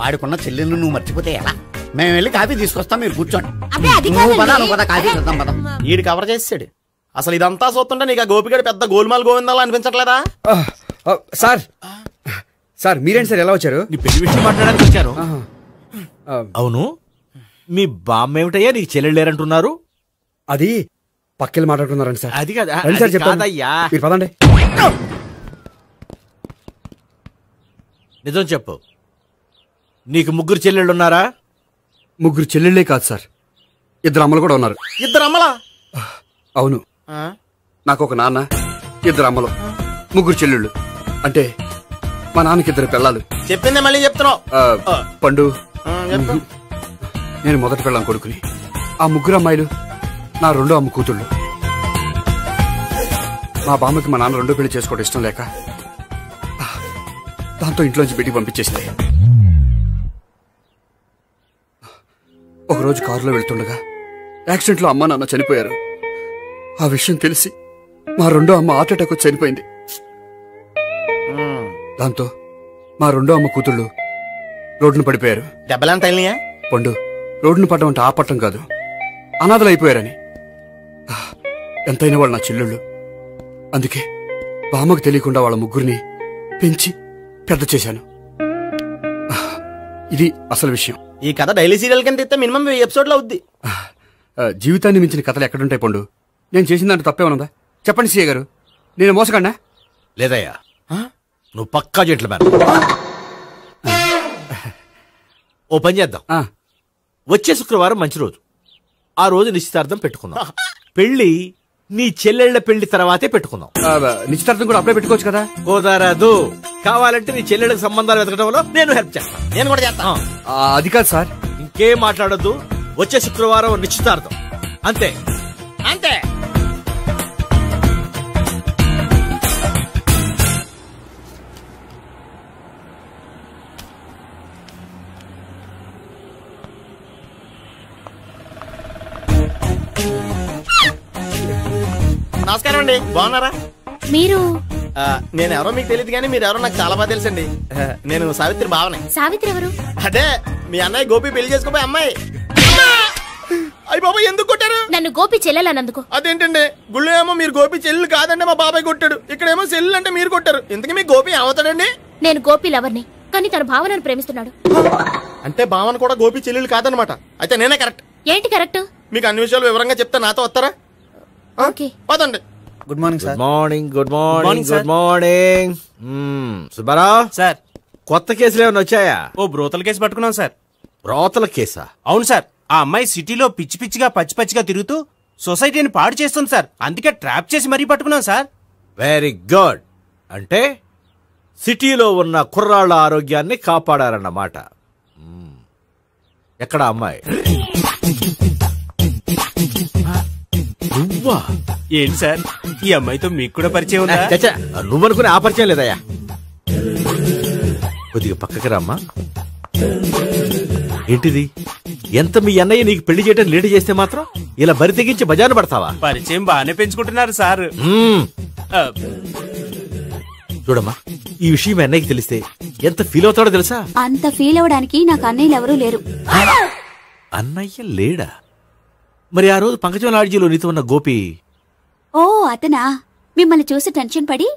వాడికున్న చెల్లెళ్ళు నువ్వు మర్చిపోతే ఎలా? మేము వెళ్ళి కాఫీ తీసుకొస్తాం, మీరు కూర్చోండి. కాఫీ చేద్దాం పద. ఈడు కవర్ చేసాడు. అసలు ఇదంతా చూస్తుంటే నీకు ఆ గోపిగడు పెద్ద గోల్మాల్ గోవిందాలు అనిపించట్లేదా? సార్ సార్ మీరేంటి సార్, ఎలా వచ్చారు? నీ పెళ్లి విషయం మాట్లాడడానికి వచ్చాను. అవును, మీ బామ్మ ఏమిటయ్యా నీకు చెల్లెళ్ళు లేరంటున్నారు? అది పక్కెళ్ళి మాట్లాడుతున్నారండి సార్. అది కదా సార్ చెప్తాను, మీరు పదండి. నిజం చెప్పు, నీకు 3 చెల్లెళ్ళు ఉన్నారా? 3 చెల్లెళ్ళే కాదు సార్, 2 అమ్మలు కూడా ఉన్నారు. 2 అమ్మలా? అవును, నాకు ఒక నాన్న, 2 అమ్మలు, 3 చెల్లెళ్ళు. అంటే మా నాన్నకి 2 పిల్లలు. చెప్పిందే మళ్ళీ చెప్తున్నావు. పండు, నేను మొదటి పిల్లని కొడుకుని. ఆ 3 అమ్మాయిలు నా 2వ అమ్మ కూతుళ్ళు. మా బామ్మకి మా నాన్న 2 పెళ్లి చేసుకోవడం ఇష్టం లేక దాంతో ఇంట్లోంచి బయటికి పంపించేసింది. ఒకరోజు కారులో వెళ్తుండగా యాక్సిడెంట్లో అమ్మ నాన్న చనిపోయారు. ఆ విషయం తెలిసి మా 2వ అమ్మ హార్ట్ అటాక్ వచ్చి చనిపోయింది. దాంతో మా 2వ అమ్మ కూతుళ్ళు రోడ్డును పడిపోయారు. దెబ్బలంతా పండు, రోడ్డును పడడం అంటే ఆపట్టం కాదు, అనాథలు అయిపోయారని. ఎంతైనా వాళ్ళు నా చెల్లెళ్ళు. అందుకే బామ్మకు తెలియకుండా వాళ్ళ 3 పెంచి పెద్ద చేశాను. ఇది అసలు విషయం. ఈ కథ డైలీ సీరియల్ కింద ఇస్తే మినిమం 1000 ఎపిసోడ్లో అవుద్ది. జీవితాన్ని మించిన కథలు ఎక్కడుంటాయి పండు? నేను చేసిన దాంట్లో తప్పేమనుందా? చెప్పండి సీఏ గారు, నేను మోసగండా? లేదయ్యా, నువ్వు పక్కా జెంట్లమ్యాన్. ఓ పని చేద్దాం, వచ్చే శుక్రవారం మంచి రోజు, ఆ రోజు నిశ్చితార్థం పెట్టుకుందాం. పెళ్లి నీ చెల్లెళ్ల పెళ్లి తర్వాతే పెట్టుకుందాం. నిశ్చితార్థం కూడా అప్పుడే పెట్టుకోవచ్చు కదా? కుదరదు. కావాలంటే నీ చెల్లెళ్ళకి సంబంధాలు వెతకడంలో నేను హెల్ప్ చేస్తాను. నేను కూడా చేస్తాను. అది కాదు సార్. ఇంకేం మాట్లాడద్దు, వచ్చే శుక్రవారం నిశ్చితార్థం, అంతే అంతే. నమస్కారం అండి, బాగున్నారా? మీరు నేను ఎవరో మీకు తెలియదు కానీ మీరు ఎవరో నాకు చాలా బాగా తెలుసండి. నేను సావిత్రి భావనే. సావిత్రి ఎవరు? అదే మీ అన్నయ్య గోపి పెళ్లి చేసుకోపోయి అమ్మాయి. అయ్యి బాబా ఎందుకు కొట్టారు? నన్ను గోపి చెల్లెలన్నందుకు. అదేంటండి, గుళ్ళు ఏమో మీరు గోపి చెల్లు కాదంటే మా బాబాయ్ కొట్టాడు, ఇక్కడేమో చెల్లు అంటే మీరు కొట్టారు. ఇంతకీ మీ గోపి ఏమవుతాడండి? నేను గోపి లవర్ని, కానీ తన భావనను ప్రేమిస్తున్నాడు. అంటే భావన కూడా గోపి చెల్లెలు కాదనమాట. అయితే నేనే కరెక్ట్. ఏంటి కరెక్ట్? మీకు అన్ని విషయాలు వివరంగా చెప్తే నాతో వస్తారా? ఓకే పదండి. Good morning sir. Morning, good morning, good morning. Subbarao sir, కొత్త కేసులు ఏమైనా వచ్చాయా? ఓ బ్రోతల కేసు పట్టుకున్నాం సార్. బ్రోతల కేసా? అవును సార్. ఆ అమ్మాయి సిటీలో పిచ్చి పిచ్చిగా పచ్చి పచ్చిగా తిరుగుతూ సొసైటీని పాడు చేస్తుంది సార్. అందుకే ట్రాప్ చేసి మరీ పట్టుకున్నాం సార్. Very good. అంటే సిటీలో ఉన్న కుర్రాళ్ళ ఆరోగ్యాన్ని కాపాడారన్నమాట. ఎక్కడ అమ్మాయి? నువ్వా? ఏంటి సార్, ఈ అమ్మాయితో మీకు కూడా పరిచయం ఉందా? నువ్వనుకునే ఆ పరిచయం లేదయ్యా. కొద్దిగా పక్కకి రమ్మా. ఏంటిది? ఎంత మీ అన్నయ్య నీకు పెళ్లి చేయడం లేట్ చేస్తే మాత్రం ఇలా బరి తెగించి బజారు పడతావా? పరిచయం బాగానే పెంచుకుంటున్నారు సార్. చూడమ్మా, ఈ విషయం మీ అన్నయ్యకి తెలిస్తే ఎంత ఫీల్ అవుతాడో తెలుసా? అంత ఫీల్ అవడానికి నాకు అన్నయ్యలు ఎవరూ లేరు. అన్నయ్య లేడా? మరి ఆ రోజు పంకజం లాడ్జీలో నీతో ఉన్న గోపి? ఓ అతనా? మిమ్మల్ని చూసి టెన్షన్ పడి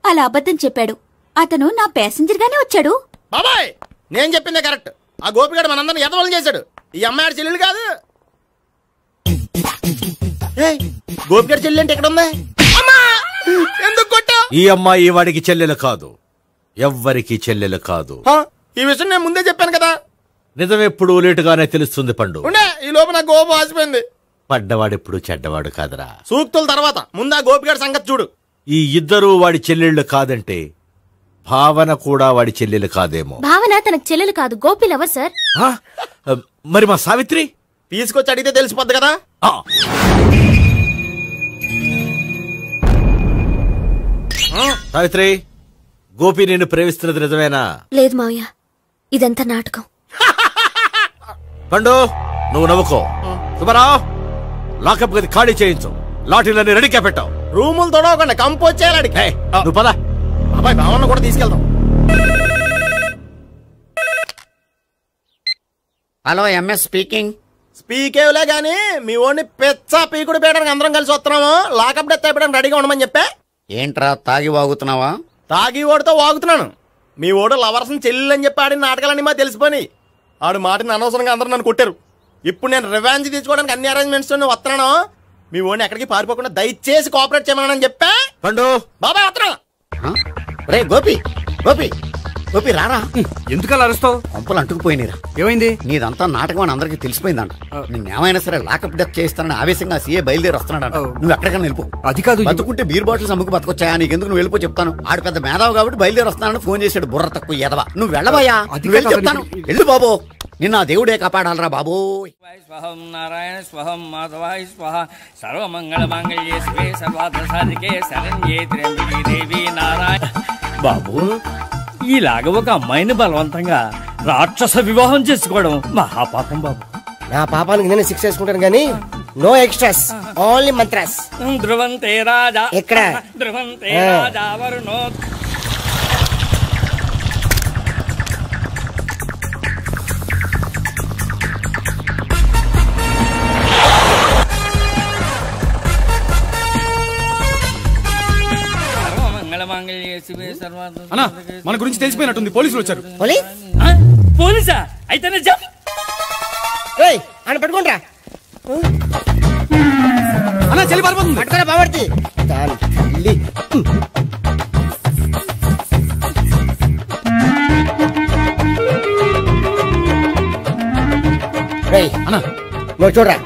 అలా అబద్ధం చెప్పాడు. అతను నా ప్యాసింజర్ గానే వచ్చాడు. బాబాయ్, నేను చెప్పిందే కరెక్ట్. ఆ గోపిగాడు మనందరిని ఎదవలం చేశాడు. ఈ అమ్మాయి చెల్లెలు కాదు. గోపిగాడి చెల్లెలు అంటే ఎక్కడ ఉంది? ఎందుకు కొట్టా? ఈ అమ్మాయి వాడికి చెల్లెలు కాదు, ఎవ్వరికి చెల్లెలు కాదు. ఈ విషయం నేను ముందే చెప్పాను కదా. నిజమెప్పుడు లేటుగానే తెలుస్తుంది పండు. ఉండే, ఈ లోపు నాకు గోపం ఆసిపోయింది. పడ్డవాడెప్పుడు చెడ్డవాడు కాదురా. సూక్తుల తర్వాత ముందు ఆ గోపిగాడి సంగతి చూడు. ఈ ఇద్దరూ వాడి చెల్లెళ్ళు కాదంటే భావన కూడా వాడి చెల్లెలు కాదేమో. భావన తనకు చెల్లెలు కాదు, గోపి లవర్ సార్. మరి మా సావిత్రి? తీసుకొచ్చి అడిగితే తెలిసిపోద్ది కదా. సావిత్రి, గోపి నిన్ను ప్రేమిస్తున్నది నిజమేనా? లేదు మావయ్య, ఇదంతా నాటకం. పండు, నువ్వు నవ్వుకో. సుబ్బారావు, లాకప్ గది ఖాళీ చేయించు. లాఠీలన్నీ రెడీగా పెట్టావు. రూములు తొడవకుండా కంపోజ్ చేయాలి. నువ్వు పద. అబ్బాయి భావన కూడా తీసుకెళ్తాం. Hello, MS speaking. స్పీకేవ్లే గానీ మీ ఓడిని పెచ్చా పీకుడు పేయడానికి అందరం కలిసి వస్తున్నాము. లాకప్ డెత్ అయిపోయడానికి రెడీగా ఉండమని చెప్పే. ఏంట్రా తాగి వాగుతున్నావా? తాగి ఓడితో వాగుతున్నాను. మీ ఓడు లవర్స్ని చెల్లెలని చెప్పి ఆడిన నాటకాలన్నీ మా తెలిసిపోయి ఆడు మాటని అనవసరంగా అందరూ నన్ను కొట్టారు. ఇప్పుడు నేను రివెంజ్ తీసుకోవడానికి అన్ని అరేంజ్మెంట్స్ వస్తున్నాను. మీ ఓడిని ఎక్కడికి పారిపోకుండా దయచేసి కోఆపరేట్ చేయమని చెప్పా. పండు, బాబాయ్ వస్తున్నా. రే గోపి, గోపి, గోపి రారా. ఎందుకలా అరుస్తావు? పంపులు అంటుకుపోయినరా. ఏమైంది? నీదంతా నాటకం అని అందరికి తెలిసిపోయిందంట. నిన్నేమైనా సరే లాకప్ డెత్ చేస్తానని ఆవేశంగా సీఏ బయలుదేరి వస్తున్నాడు. నువ్వు ఎక్కడికైనా వెళ్ళిపో. అది కాదు, బతుకుంటే బీర్ బాటిల్స్ అమ్ముకు బతకొచ్చాయా? నీకెందుకు, నువ్వు వెళ్ళిపో చెప్తాను. ఆడు పెద్ద మేధావు కాబట్టి బయలుదేరి వస్తానని ఫోన్ చేశాడు. బుర్ర తక్కువ ఎదవా. నువ్వు వెళ్ళవయ్యా, వెళ్ళి చెప్తాను. వెళ్ళు బాబో, నిన్న దేవుడే కాపాడాలరా బాబో. స్వహం నారాయణ స్వహం మాధవాయ స్వహ సర్వమంగళ మాంగళ్యే శివే సర్వార్థ సాధికే శరణ్యే త్ర్యంబకే దేవి నారాయణ. బాబు, ఇలాగ ఒక అమ్మాయిని బలవంతంగా రాక్షస వివాహం చేసుకోవడం మహాపాపం బాబు. నా పాపానికి నేను శిక్ష వేసుకుంటాను గానీ నో ఎక్స్ట్రాస్, ఓన్లీ మంత్రాస్. ధ్రువంతే రాజా ఎక్కడ? ధ్రువంతే రాజా వరుణో. అన్నా, మన గురించి తెలిసిపోయినట్టుంది. పోలీసులు వచ్చారు. పోలీసా? అయితేనే ఆయన పట్టుకుంటా. అన్నా, చెల్లి పారిపోతుంది. పట్టుకురా బావర్తి. నువ్వు చూడరా.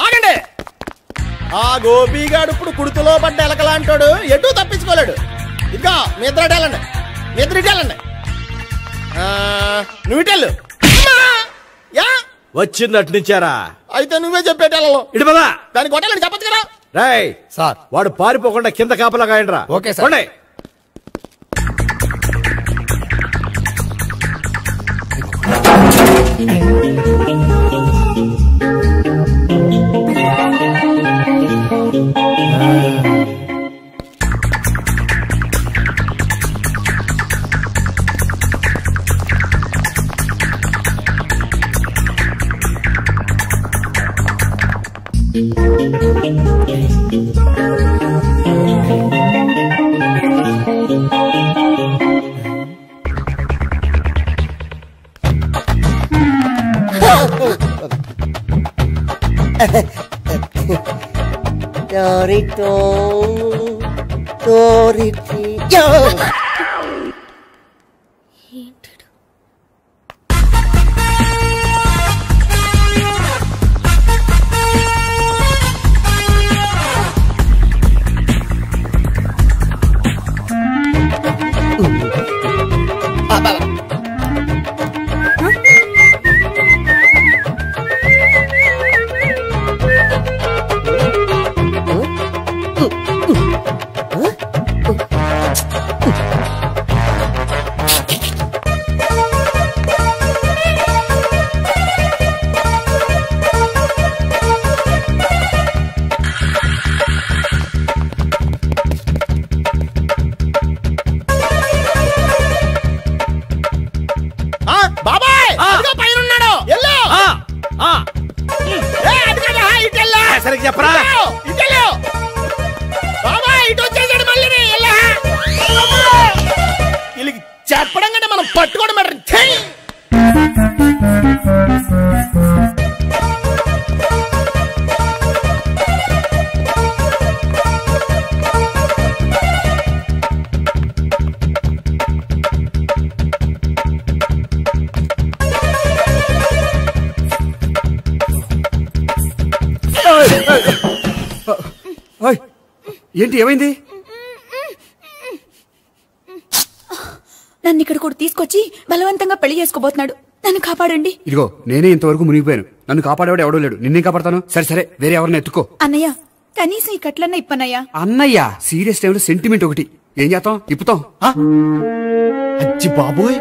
ఆగండి. ఆ గోపిగాడు ఇప్పుడు కుడుతులో పడ్డ ఎలకలాంటాడు, ఎటు తప్పించుకోలేడు. ఇంకా మీ ఇద్దరు వెళ్ళండి, మీ ఇద్దరు ఇటు వెళ్ళండి. నువ్వు ఇటెళ్ళు. వచ్చిందటు నుంచారా? అయితే నువ్వే చెప్పేటెళ్ళలో ఇటు పదా. దానికి కొట్టాలని చెప్పచ్చు కదా. రాయ్ సార్, వాడు పారిపోకుండా కింద కాపలా కాయండిరా. Okay sir. చెప్పడం కంటే మనం పట్టుకోవడం ఏంటి ఏమైంది? నన్ను ఇక్కడ కూడా తీసుకొచ్చి బలవంతంగా పెళ్లి చేసుకోబోతున్నాడు. నన్ను కాపాడండి. ఇదిగో నేనే ఇంతవరకు మునిగిపోయాను. నన్ను కాపాడేవాడు ఎవడో లేడు. నిన్నే కాపాడతాను. సరే సరే, వేరే ఎవరిని ఎత్తుకో. అన్నయ్య, కనీసం ఈ కట్లన్నా ఇప్పనయ్యా. అన్నయ్య సీరియస్ టైంలో సెంటిమెంట్ ఒకటి. ఏం చేస్తాం? ఇప్పుతాం. అచ్చి బాబోయ్,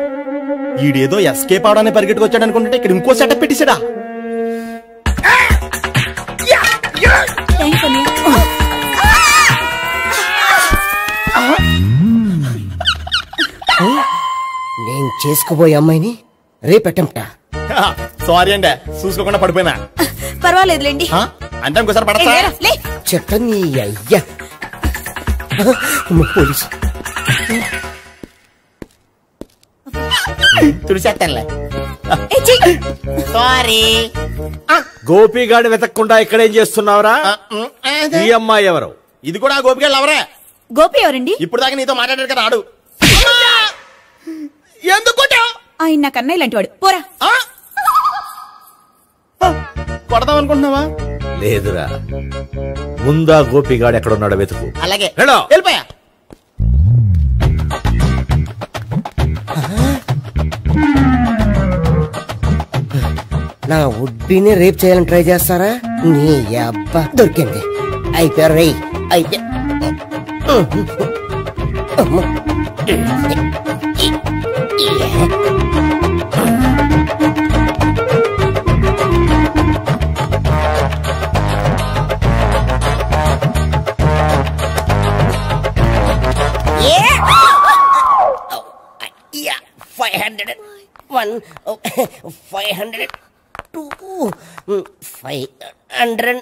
ఈడేదో ఎస్కేప్ అవడానికి పరిగెట్టుకొచ్చాడు అనుకుంటే ఇక్కడ ఇంకో సెటప్ పెట్టేశాడా? నేను చేసుకోబోయే అమ్మాయిని రేపెట్టంట. సారీ అండి, చూసుకోకుండా పడిపోయినా. పర్వాలేదులేండి. అంటే ఇంకోసారి పడతా చెట్ట నీ అయ్యా. పోలీసు తుడిసేస్తానులే. సారీ. గోపిగాడిని వెతకకుండా ఇక్కడేం చేస్తున్నావురా? ఈ అమ్మాయి ఎవరు? ఇది కూడా గోపిగాడు ఎవరే? గోపి ఎవరండి? ఇప్పుడు దాకా నీతో మాట్లాడారు కదా ఆడు. ఎందుకు ఆయన నాకు అన్నయ్య లాంటి వాడు. పోరా. కొడదాం అనుకుంటున్నావా? లేదురా, ముందా గోపిగాడు ఎక్కడున్నాడో వెతుకు. అలాగే హలో, వెళ్ళిపోయా. నా ఉడ్బీని రేప్ చేయాలని ట్రై చేస్తారా? నీ అబ్బా దొరికింది. అయిపోయారు రై. అయితే Yeah, 500. 1, 500. 2, 500.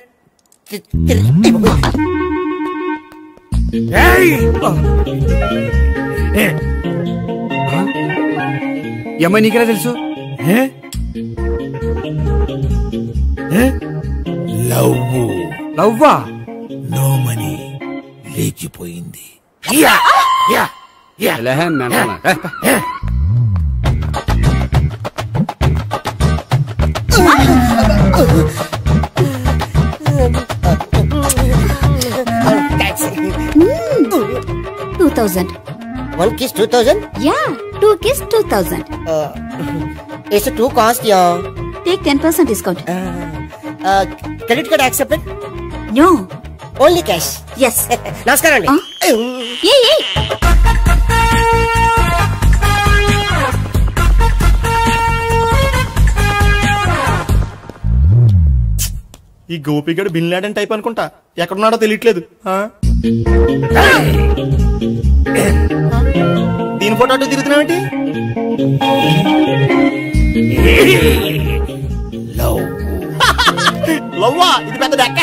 ఈ అమ్మాయి నీకెలా తెలుసు? లవ్వా? నో మనీ లేచిపోయింది. One kiss 2000? Yeah, 2 kiss 2000. It's too cost, yeah. Take 10% discount. Credit card accepted? No. Only cash? Yes. నమస్కారం అండి. Hey. ఈ గోపిగడు బిన్ లాడెన్ టైప్ అనుకుంటా, ఎక్కడున్నాడో తెలియట్లేదు. దీని ఫోటో అటు తిరుగుతున్నావేంటి? లవ్వా? ఇది పెద్ద డెక్క.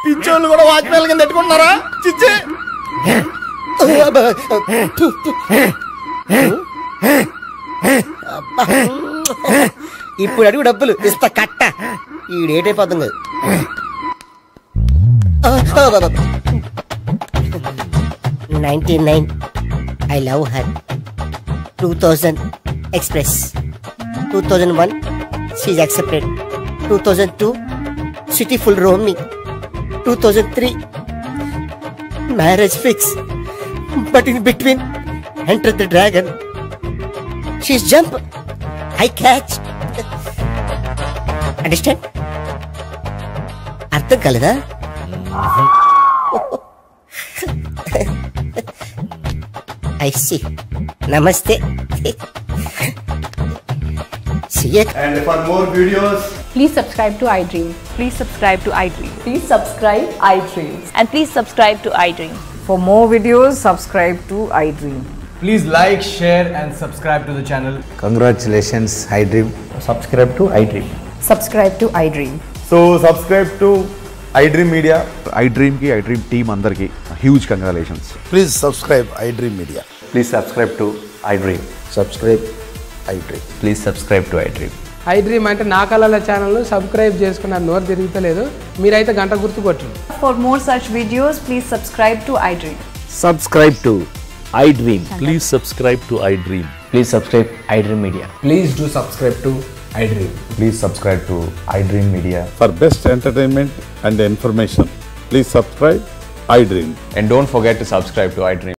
పిచ్చోళ్ళు కూడా వాజ్పేయిల కింద పెట్టుకుంటున్నారా? చిచ్చే ఇప్పుడు అడుగు డబ్బులు ఇస్తా కట్ట. ఈ డేట్ అయిపోతుంది కదా. 99 I love her. 2000 express. 2001 she's accepted. 2002 city full roaming. 2003 marriage fix. But in between enter the dragon. She's jump, I catch. Understand? అర్థం కాలేదా? I see. Namaste. See you. And for more videos, please subscribe to iDream. Please subscribe to iDream. Please subscribe iDream. And please subscribe to iDream. For more videos, subscribe to iDream. please like, share and subscribe to the channel. Congratulations, iDream. Subscribe to iDream. Subscribe to iDream. So subscribe to iDream Media. iDream ki iDream team andarki huge congratulations. Please subscribe iDream Media. Please subscribe to iDream. Subscribe iDream. Please subscribe to iDream. iDream అంటే నా కళల ఛానల్ సబ్స్క్రైబ్ చేసుకున్న నోరు తిరుగుతలేదు, మీరైతే గంట గుర్తు కొట్టండి. For more such videos, please subscribe to iDream. Subscribe to iDream. Please subscribe to iDream. Please subscribe iDream Media. Please do subscribe to iDream. Please subscribe to iDream Media. For best entertainment and information, please subscribe iDream. And don't forget to subscribe to iDream.